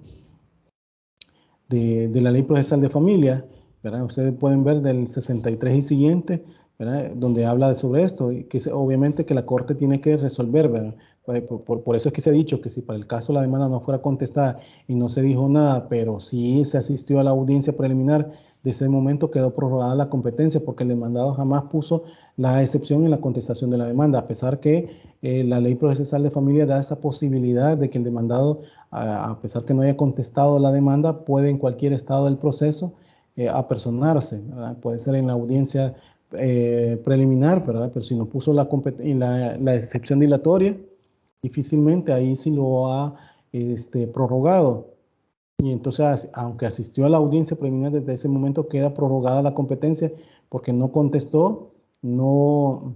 De la Ley Procesal de Familia, ¿verdad? Ustedes pueden ver del 63 y siguiente, ¿verdad? Donde habla sobre esto, y que obviamente que la Corte tiene que resolver, ¿verdad? Por eso es que se ha dicho que si para el caso la demanda no fuera contestada y no se dijo nada, pero sí se asistió a la audiencia preliminar, de ese momento quedó prorrogada la competencia, porque el demandado jamás puso la excepción en la contestación de la demanda, a pesar que la Ley Procesal de Familia da esa posibilidad de que el demandado, a pesar que no haya contestado la demanda, puede en cualquier estado del proceso apersonarse, ¿verdad? Puede ser en la audiencia preliminar, ¿verdad? Pero si no puso la excepción dilatoria, difícilmente ahí sí lo ha prorrogado. Y entonces, aunque asistió a la audiencia preliminar, desde ese momento queda prorrogada la competencia porque no contestó, no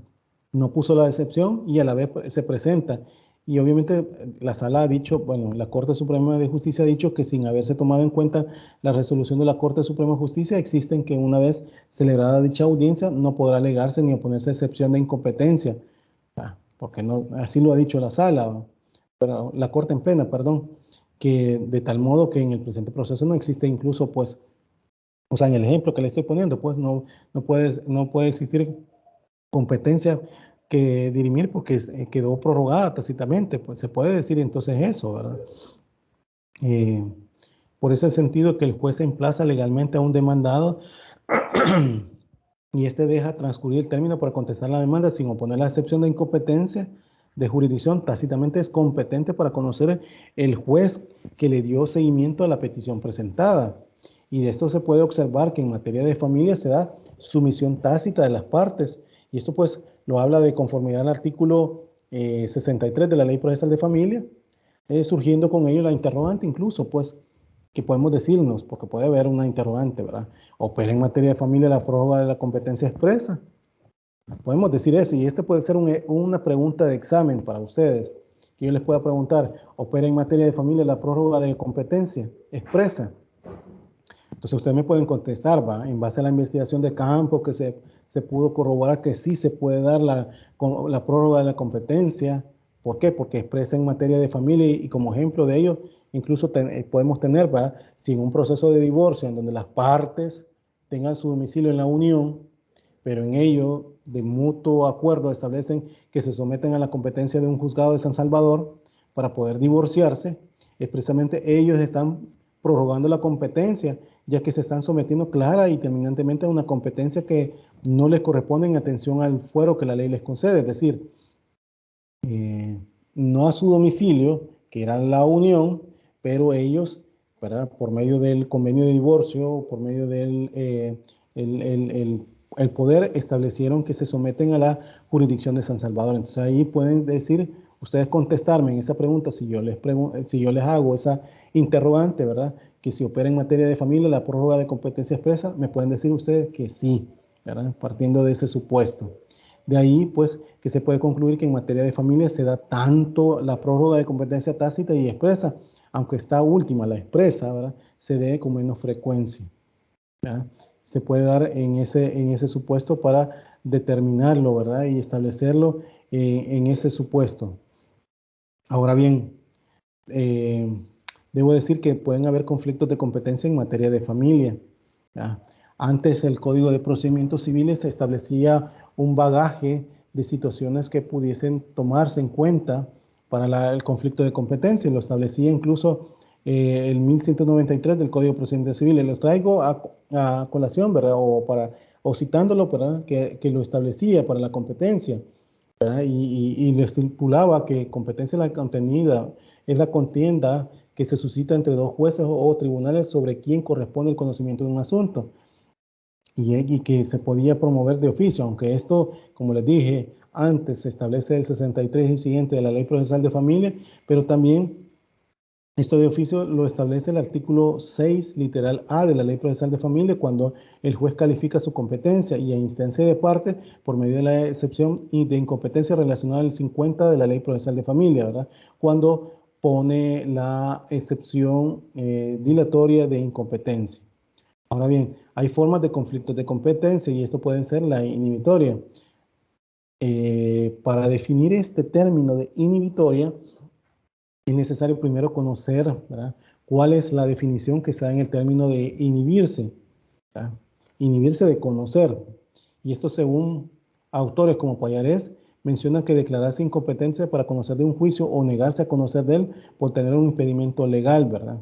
puso la excepción y a la vez se presenta. Y obviamente la sala ha dicho, bueno, la Corte Suprema de Justicia ha dicho que sin haberse tomado en cuenta la resolución de la Corte Suprema de Justicia, existen que una vez celebrada dicha audiencia no podrá alegarse ni oponerse a excepción de incompetencia. Porque no, así lo ha dicho la sala, pero la Corte en plena, perdón, que de tal modo que en el presente proceso no existe incluso, pues, o sea, en el ejemplo que le estoy poniendo, pues no puede existir competencia que dirimir porque quedó prorrogada tácitamente, pues se puede decir entonces eso, ¿verdad? Por ese sentido que el juez emplaza legalmente a un demandado y deja transcurrir el término para contestar la demanda sin oponer la excepción de incompetencia de jurisdicción, tácitamente es competente para conocer el juez que le dio seguimiento a la petición presentada. Y de esto se puede observar que en materia de familia se da sumisión tácita de las partes. Y esto pues lo habla de conformidad al artículo 63 de la Ley Procesal de Familia, surgiendo con ello la interrogante incluso, pues, que podemos decirnos, porque puede haber una interrogante, ¿verdad? Opera en materia de familia la prórroga de la competencia expresa. Podemos decir eso, y puede ser una pregunta de examen para ustedes, que yo les pueda preguntar, ¿opera en materia de familia la prórroga de competencia expresa? Entonces ustedes me pueden contestar, ¿va? En base a la investigación de campo que se pudo corroborar que sí se puede dar la prórroga de la competencia. ¿Por qué? Porque expresa en materia de familia y como ejemplo de ello, incluso podemos tener, ¿va? Si en un proceso de divorcio en donde las partes tengan su domicilio en la unión, pero en ello de mutuo acuerdo establecen que se someten a la competencia de un juzgado de San Salvador para poder divorciarse, expresamente ellos están prorrogando la competencia, ya que se están sometiendo clara y terminantemente a una competencia que no les corresponde en atención al fuero que la ley les concede, es decir, no a su domicilio, que era la unión, pero ellos, ¿verdad? Por medio del convenio de divorcio, por medio del el poder, establecieron que se someten a la jurisdicción de San Salvador. Entonces ahí pueden decir, ustedes contestarme en esa pregunta, si yo les hago esa interrogante, ¿verdad? Que si opera en materia de familia la prórroga de competencia expresa, me pueden decir ustedes que sí, ¿verdad? Partiendo de ese supuesto. De ahí, pues, que se puede concluir que en materia de familia se da tanto la prórroga de competencia tácita y expresa, aunque esta última, la expresa, ¿verdad? Se dé con menos frecuencia, ¿verdad? Se puede dar en ese supuesto para determinarlo, ¿verdad? Y establecerlo en ese supuesto. Ahora bien, debo decir que pueden haber conflictos de competencia en materia de familia, ¿verdad? Antes el Código de Procedimientos Civiles establecía un bagaje de situaciones que pudiesen tomarse en cuenta para el conflicto de competencia, y lo establecía incluso el 1193 del Código de Procedimientos Civiles. Lo traigo a colación, ¿verdad? O citándolo, ¿verdad? Que lo establecía para la competencia, ¿verdad? Y lo estipulaba que competencia la contenida es la contienda que se suscita entre dos jueces o tribunales sobre quién corresponde el conocimiento de un asunto. y que se podía promover de oficio, aunque esto, como les dije antes, se establece el 63 y siguiente de la Ley Procesal de Familia, pero también esto de oficio lo establece el artículo 6, literal A de la Ley Procesal de Familia, cuando el juez califica su competencia y a instancia de parte por medio de la excepción de incompetencia relacionada al 50 de la Ley Procesal de Familia, ¿verdad? Cuando pone la excepción dilatoria de incompetencia. Ahora bien, hay formas de conflictos de competencia y esto puede ser la inhibitoria. Para definir este término de inhibitoria, es necesario primero conocer, ¿verdad?, cuál es la definición que se da en el término de inhibirse, ¿verdad? Inhibirse de conocer. Y esto, según autores como Pallarés, menciona que declararse incompetencia para conocer de un juicio o negarse a conocer de él por tener un impedimento legal, ¿verdad?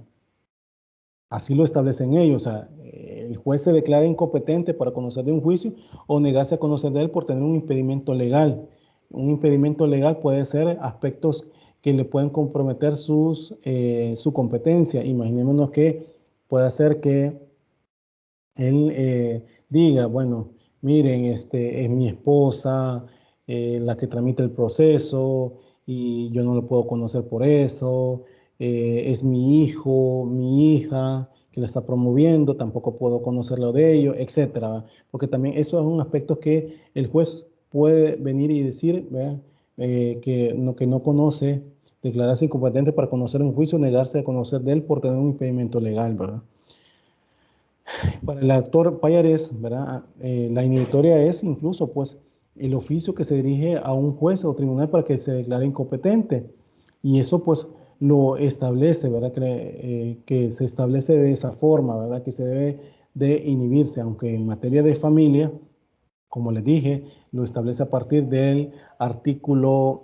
Así lo establecen ellos. O sea, el juez se declara incompetente para conocer de un juicio o negarse a conocer de él por tener un impedimento legal. Un impedimento legal puede ser aspectos que le pueden comprometer su competencia. Imaginémonos que puede ser que él diga, bueno, miren, es mi esposa la que tramita el proceso y yo no lo puedo conocer por eso. Es mi hijo, mi hija que la está promoviendo, tampoco puedo conocerlo de ellos, etcétera. Porque también eso es un aspecto que el juez puede venir y decir, que no conoce, declararse incompetente para conocer un juicio, negarse a conocer de él por tener un impedimento legal, ¿verdad? Para el actor Pallarés, ¿verdad? La inhibitoria es incluso, pues, el oficio que se dirige a un juez o tribunal para que se declare incompetente. Y eso, pues, lo establece, ¿verdad? Que se establece de esa forma, ¿verdad? Que se debe de inhibirse, aunque en materia de familia, como les dije, lo establece a partir del artículo,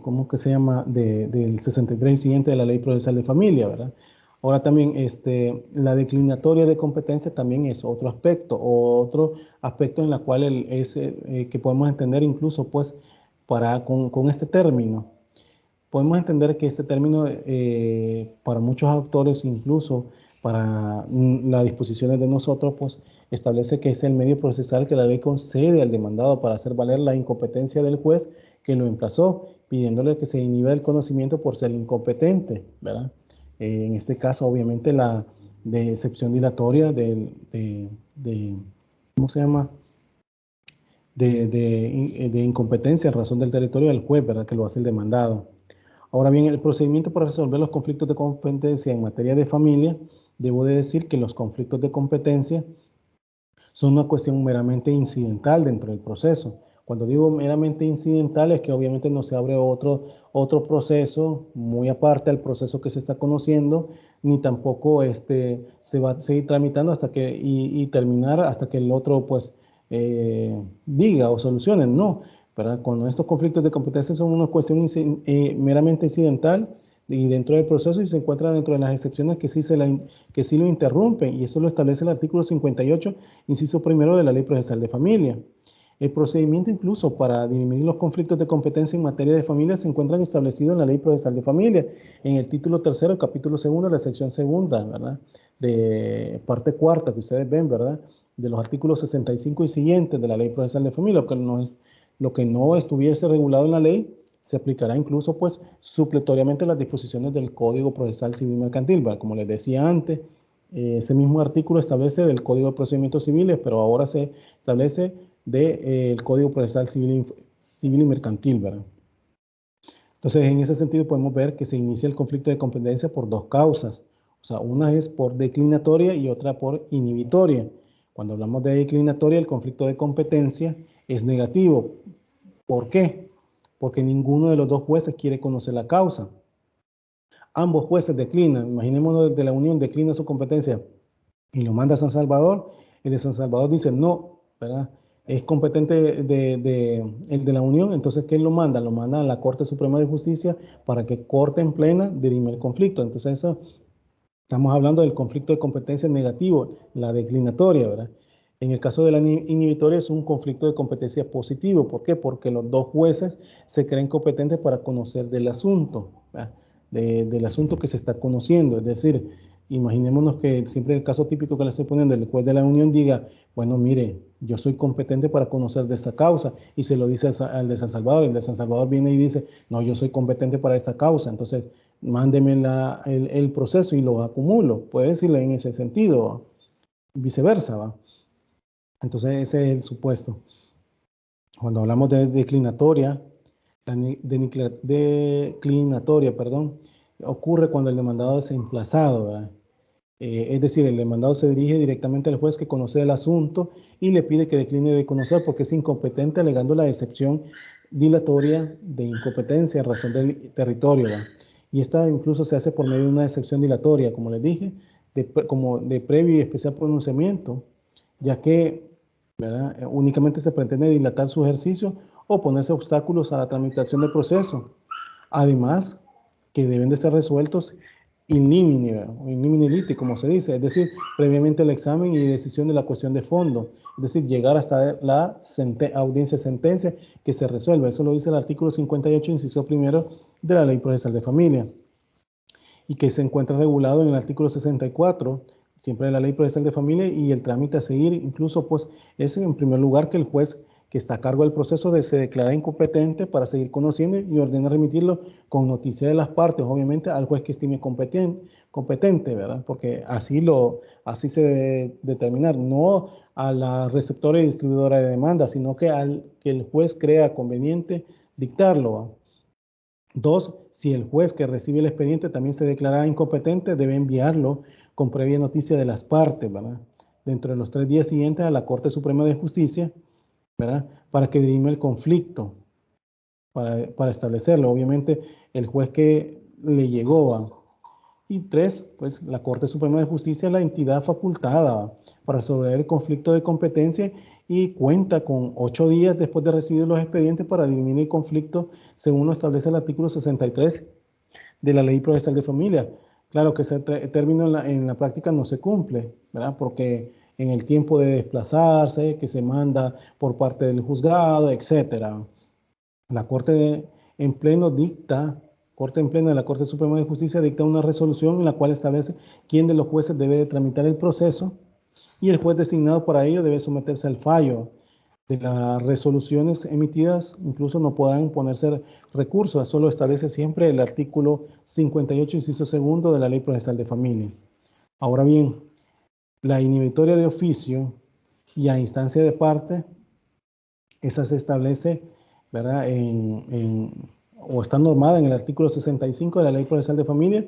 ¿cómo que se llama? Del 63 y siguiente de la Ley Procesal de Familia, ¿verdad? Ahora también la declinatoria de competencia también es otro aspecto en el cual que podemos entender incluso pues con este término. Podemos entender que este término para muchos autores, incluso para las disposiciones de nosotros, pues establece que es el medio procesal que la ley concede al demandado para hacer valer la incompetencia del juez que lo emplazó, pidiéndole que se inhiba el conocimiento por ser incompetente, ¿verdad? En este caso, obviamente, la de excepción dilatoria ¿cómo se llama? De incompetencia en razón del territorio del juez, ¿verdad? Que lo hace el demandado. Ahora bien, el procedimiento para resolver los conflictos de competencia en materia de familia, debo de decir que los conflictos de competencia son una cuestión meramente incidental dentro del proceso. Cuando digo meramente incidental es que obviamente no se abre otro proceso muy aparte al proceso que se está conociendo, ni tampoco se va a seguir tramitando hasta que y terminar hasta que el otro pues diga o solucione. No, ¿verdad? Cuando estos conflictos de competencia son una cuestión meramente incidental y dentro del proceso y se encuentra dentro de las excepciones que sí lo interrumpen, y eso lo establece el artículo 58, inciso primero de la Ley Procesal de Familia. El procedimiento incluso para dirimir los conflictos de competencia en materia de familia se encuentran establecidos en la Ley Procesal de Familia, en el título tercero, capítulo segundo, la sección segunda, ¿verdad? De parte cuarta que ustedes ven, ¿verdad? De los artículos 65 y siguientes de la Ley Procesal de Familia, lo que no estuviese regulado en la ley, se aplicará incluso pues supletoriamente las disposiciones del Código Procesal Civil Mercantil, ¿verdad? Como les decía antes, ese mismo artículo establece del Código de Procedimientos Civiles, pero ahora se establece del Código Procesal Civil y Mercantil, ¿verdad? Entonces, en ese sentido podemos ver que se inicia el conflicto de competencia por dos causas. O sea, una es por declinatoria y otra por inhibitoria. Cuando hablamos de declinatoria, el conflicto de competencia es negativo. ¿Por qué? Porque ninguno de los dos jueces quiere conocer la causa. Ambos jueces declinan. Imaginémonos desde la Unión declina su competencia y lo manda a San Salvador. El de San Salvador dice no, ¿verdad? Es competente el de la Unión, entonces ¿quién lo manda? Lo manda a la Corte Suprema de Justicia para que Corte en plena dirima el conflicto. Entonces eso, estamos hablando del conflicto de competencia negativo, la declinatoria, ¿verdad? En el caso de la inhibitoria es un conflicto de competencia positivo. ¿Por qué? Porque los dos jueces se creen competentes para conocer del asunto, ¿verdad? Del asunto que se está conociendo. Es decir, Imaginémonos que siempre el caso típico que le estoy poniendo, el juez de la Unión diga, bueno, mire, yo soy competente para conocer de esta causa, y se lo dice al de San Salvador. El de San Salvador viene y dice, no, yo soy competente para esta causa, entonces mándeme el proceso y lo acumulo. Puede decirle en ese sentido, viceversa, ¿va? Entonces ese es el supuesto. Cuando hablamos de declinatoria, declinatoria, perdón, ocurre cuando el demandado es emplazado, ¿verdad? Es decir, el demandado se dirige directamente al juez que conoce el asunto y le pide que decline de conocer porque es incompetente, alegando la excepción dilatoria de incompetencia en razón del territorio, ¿verdad? Y esta incluso se hace por medio de una excepción dilatoria, como les dije, como de previo y especial pronunciamiento, ya que, ¿verdad?, únicamente se pretende dilatar su ejercicio o ponerse obstáculos a la tramitación del proceso. Además, que deben de ser resueltos in limine, o in limine liti, como se dice, es decir, previamente el examen y decisión de la cuestión de fondo, es decir, llegar hasta la audiencia de sentencia que se resuelva. Eso lo dice el artículo 58, inciso primero de la Ley Procesal de Familia, y que se encuentra regulado en el artículo 64, siempre de la Ley Procesal de Familia, y el trámite a seguir, incluso, pues, es en primer lugar que el juez que está a cargo del proceso se declara incompetente para seguir conociendo y ordena remitirlo con noticia de las partes, obviamente, al juez que estime competente, ¿verdad? Porque así se debe determinar, no a la receptora y distribuidora de demanda, sino que que el juez crea conveniente dictarlo, ¿va? 2, si el juez que recibe el expediente también se declara incompetente, debe enviarlo con previa noticia de las partes, ¿verdad?, dentro de los 3 días siguientes a la Corte Suprema de Justicia, ¿verdad?, para que dirima el conflicto, para establecerlo. Obviamente, el juez que le llegó, ¿va? Y 3, pues la Corte Suprema de Justicia es la entidad facultada, ¿va?, para resolver el conflicto de competencia, y cuenta con 8 días después de recibir los expedientes para dirimir el conflicto, según lo establece el artículo 63 de la Ley Procesal de Familia. Claro que ese término en la práctica no se cumple, ¿verdad?, porque en el tiempo de desplazarse, que se manda por parte del juzgado, etcétera, la Corte en pleno de la Corte Suprema de Justicia dicta una resolución en la cual establece quién de los jueces debe de tramitar el proceso, y el juez designado para ello debe someterse al fallo. De las resoluciones emitidas incluso no podrán ponerse recursos. Eso lo establece siempre el artículo 58, inciso segundo de la Ley Procesal de Familia. Ahora bien, la inhibitoria de oficio y a instancia de parte, esa se establece, ¿verdad?, o está normada en el artículo 65 de la Ley Procesal de Familia,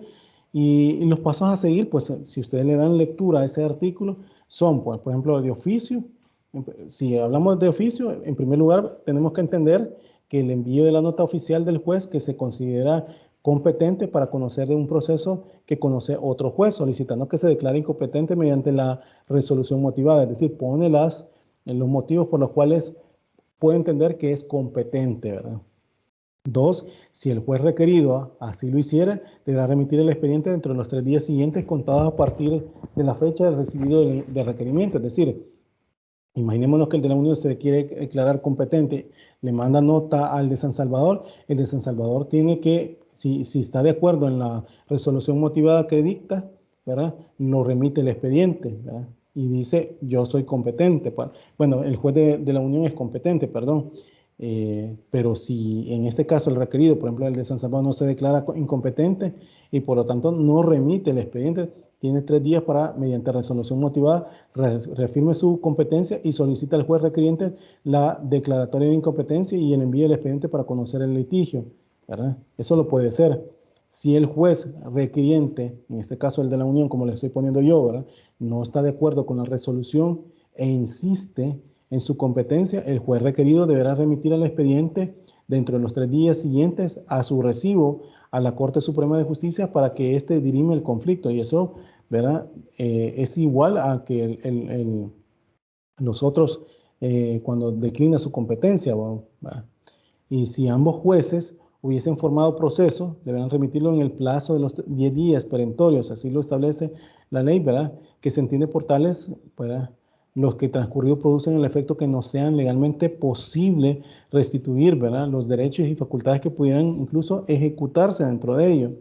y los pasos a seguir, pues si ustedes le dan lectura a ese artículo, son, pues, por ejemplo, de oficio. Si hablamos de oficio, en primer lugar, tenemos que entender que el envío de la nota oficial del juez que se considera competente para conocer de un proceso que conoce otro juez, solicitando que se declare incompetente mediante la resolución motivada, es decir, pone los motivos por los cuales puede entender que es competente, ¿verdad? 2, si el juez requerido así lo hiciera, deberá remitir el expediente dentro de los 3 días siguientes contados a partir de la fecha del recibido del requerimiento. Es decir, imaginémonos que el de la Unión se quiere declarar competente, le manda nota al de San Salvador, el de San Salvador tiene que, si está de acuerdo en la resolución motivada que dicta, ¿verdad?, lo remite el expediente, ¿verdad?, y dice, yo soy competente. Bueno, el juez de la Unión es competente, perdón. Pero si en este caso el requerido, por ejemplo el de San Salvador, no se declara incompetente y por lo tanto no remite el expediente, tiene 3 días para, mediante resolución motivada, reafirme su competencia y solicita al juez requiriente la declaratoria de incompetencia y el envío del expediente para conocer el litigio, ¿verdad? Eso lo puede ser. Si el juez requiriente, en este caso el de la Unión, como le estoy poniendo yo, ¿verdad?, no está de acuerdo con la resolución e insiste en su competencia, el juez requerido deberá remitir el expediente dentro de los 3 días siguientes a su recibo a la Corte Suprema de Justicia para que éste dirime el conflicto. Y eso, ¿verdad?, es igual a que los otros cuando declina su competencia, ¿verdad? Y si ambos jueces hubiesen formado proceso, deberán remitirlo en el plazo de los 10 días perentorios, así lo establece la ley, ¿verdad?, que se entiende por tales, ¿verdad?, los que transcurridos producen el efecto que no sean legalmente posible restituir, ¿verdad?, los derechos y facultades que pudieran incluso ejecutarse dentro de ello,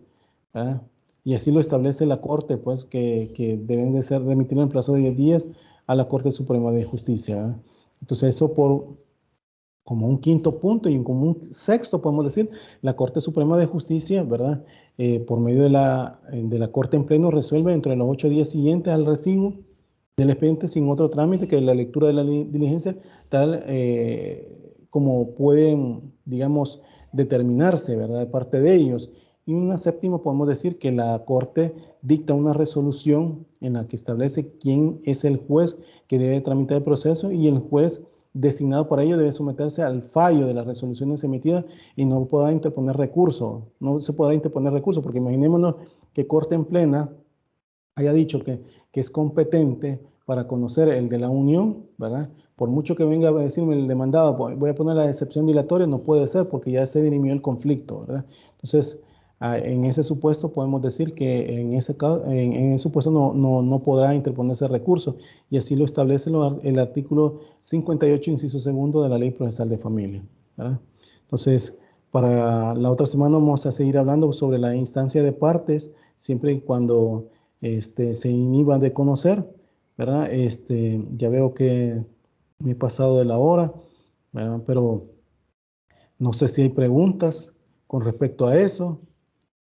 ¿verdad? y así lo establece la Corte, pues que deben de ser remitidos en plazo de 10 días a la Corte Suprema de Justicia, ¿verdad? Entonces eso como un quinto punto y como un sexto, podemos decir, la Corte Suprema de Justicia, ¿verdad? Por medio de la Corte en pleno resuelve dentro de los 8 días siguientes al recibo del expediente sin otro trámite que la lectura de la diligencia, tal como pueden, digamos, determinarse, ¿verdad? De parte de ellos. Y una séptima, podemos decir que la Corte dicta una resolución en la que establece quién es el juez que debe tramitar el proceso, y el juez designado para ello debe someterse al fallo de las resoluciones emitidas y no podrá interponer recurso. No se podrá interponer recurso, porque imaginémonos que Corte en plena haya dicho que es competente para conocer el de la unión, ¿verdad? Por mucho que venga a decirme el demandado, voy a poner la excepción dilatoria, no puede ser porque ya se dirimió el conflicto, ¿verdad? Entonces, en ese supuesto podemos decir que en ese supuesto no podrá interponerse recurso, y así lo establece el artículo 58, inciso segundo de la Ley Procesal de Familia, ¿verdad? Entonces, para la otra semana vamos a seguir hablando sobre la instancia de partes, siempre y cuando se inhiban de conocer, ¿verdad? Ya veo que me he pasado de la hora, ¿verdad? Pero no sé si hay preguntas con respecto a eso,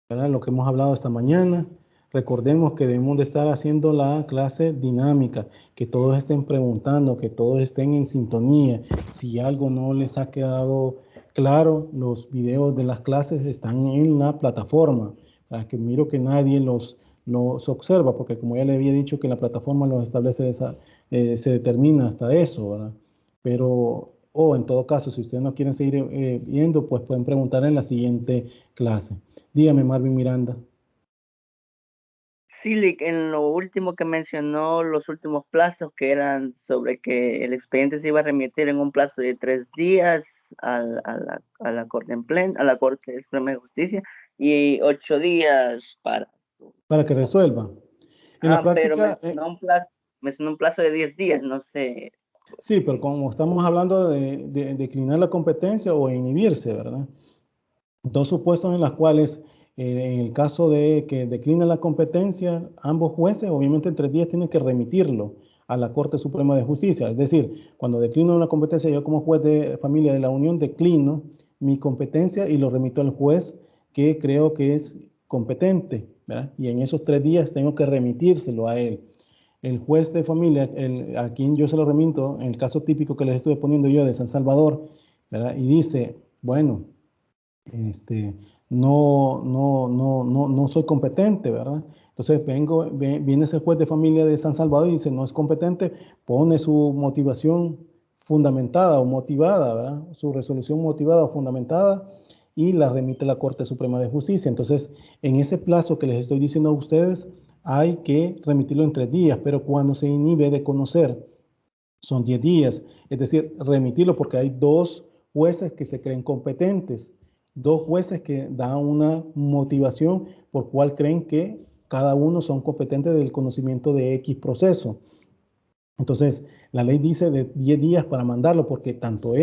¿verdad? Lo que hemos hablado esta mañana. Recordemos que debemos de estar haciendo la clase dinámica, que todos estén preguntando, que todos estén en sintonía. Si algo no les ha quedado claro, los videos de las clases están en la plataforma, para que miro que nadie los observa, porque como ya le había dicho que la plataforma los establece, se determina hasta eso, ¿verdad? Pero, o en todo caso, si ustedes no quieren seguir viendo, pues pueden preguntar en la siguiente clase. Dígame, Marvin Miranda. Sí, en lo último que mencionó, los últimos plazos que eran sobre que el expediente se iba a remitir en un plazo de 3 días a la Corte en pleno, a la Corte Suprema de Justicia, y 8 días Para que resuelva. En la pero práctica, mencionó un plazo de 10 días, no sé. sí, pero como estamos hablando de declinar la competencia o inhibirse, ¿verdad? Dos supuestos en los cuales, en el caso de que decline la competencia, ambos jueces, obviamente en 3 días tienen que remitirlo a la Corte Suprema de Justicia. Es decir, cuando declino una competencia, yo como juez de familia de la Unión declino mi competencia y lo remito al juez que creo que es competente, ¿verdad? Y en esos 3 días tengo que remitírselo a él. El juez de familia, a quien yo se lo remito, en el caso típico que les estuve poniendo yo de San Salvador, ¿verdad? Y dice, bueno, no soy competente, ¿verdad? Entonces viene ese juez de familia de San Salvador y dice, no es competente, pone su motivación fundamentada o motivada, ¿verdad? Su resolución motivada o fundamentada, y la remite a la Corte Suprema de Justicia. Entonces, en ese plazo que les estoy diciendo a ustedes, hay que remitirlo en 3 días, pero cuando se inhibe de conocer, son 10 días. Es decir, remitirlo porque hay 2 jueces que se creen competentes, 2 jueces que dan una motivación por cual creen que cada uno son competentes del conocimiento de X proceso. Entonces, la ley dice de 10 días para mandarlo, porque tanto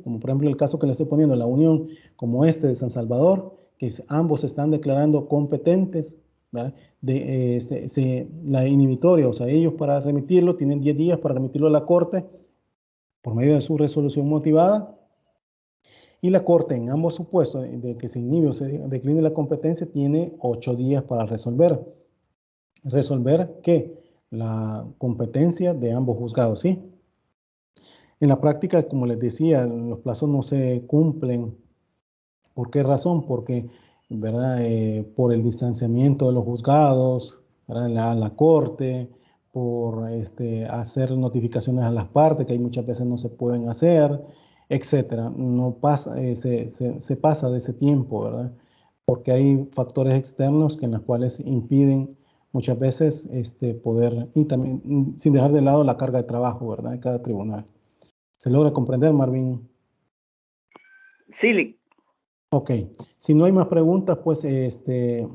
como por ejemplo el caso que le estoy poniendo, la Unión, como de San Salvador, que ambos se están declarando competentes, ¿verdad? La inhibitoria, o sea, ellos para remitirlo tienen 10 días para remitirlo a la Corte por medio de su resolución motivada, y la Corte en ambos supuestos de que se inhibe o se decline la competencia tiene 8 días para resolver. ¿Resolver qué? La competencia de ambos juzgados, ¿sí? En la práctica, como les decía, los plazos no se cumplen. ¿Por qué razón? Porque, ¿verdad? Por el distanciamiento de los juzgados, ¿verdad? La Corte, por hacer notificaciones a las partes, que hay muchas veces no se pueden hacer, etcétera. No pasa, se pasa de ese tiempo, ¿verdad? Porque hay factores externos que en los cuales impiden muchas veces poder, y también sin dejar de lado la carga de trabajo, ¿verdad? De cada tribunal. ¿Se logra comprender, Marvin? Sí, Ok, si no hay más preguntas, pues me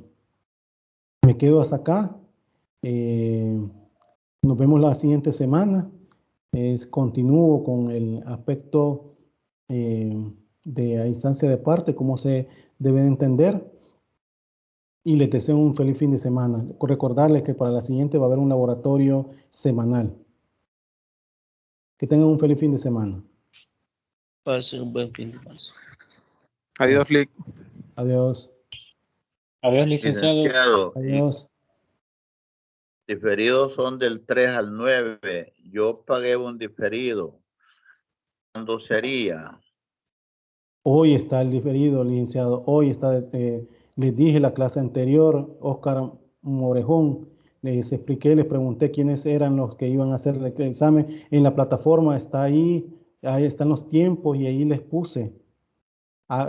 quedo hasta acá. Nos vemos la siguiente semana. Continúo con el aspecto de a instancia de parte, cómo se debe entender. y les deseo un feliz fin de semana. Recordarles que para la siguiente va a haber un laboratorio semanal. Que tengan un feliz fin de semana. Pase un buen fin de semana. Adiós, Lick. Adiós. Adiós, licenciado. Licenciado, y Adiós. diferidos son del 3 al 9. Yo pagué un diferido. ¿Cuándo sería? Hoy está el diferido, licenciado. Hoy está, les dije la clase anterior, Oscar Morejón, les expliqué, les pregunté quiénes eran los que iban a hacer el examen. En la plataforma está ahí están los tiempos y ahí les puse.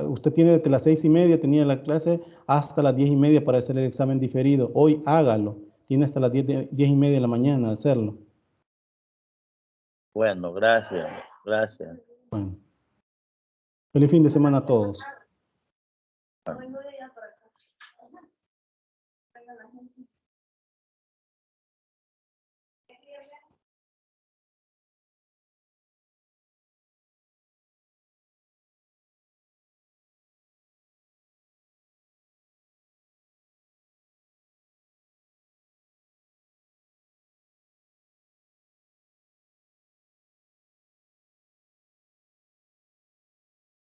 Usted tiene desde las 6:30, tenía la clase, hasta las 10:30 para hacer el examen diferido. Hoy hágalo. Tiene hasta las 10:30 de la mañana de hacerlo. Bueno, gracias. Gracias. Bueno. Feliz fin de semana a todos. Bueno.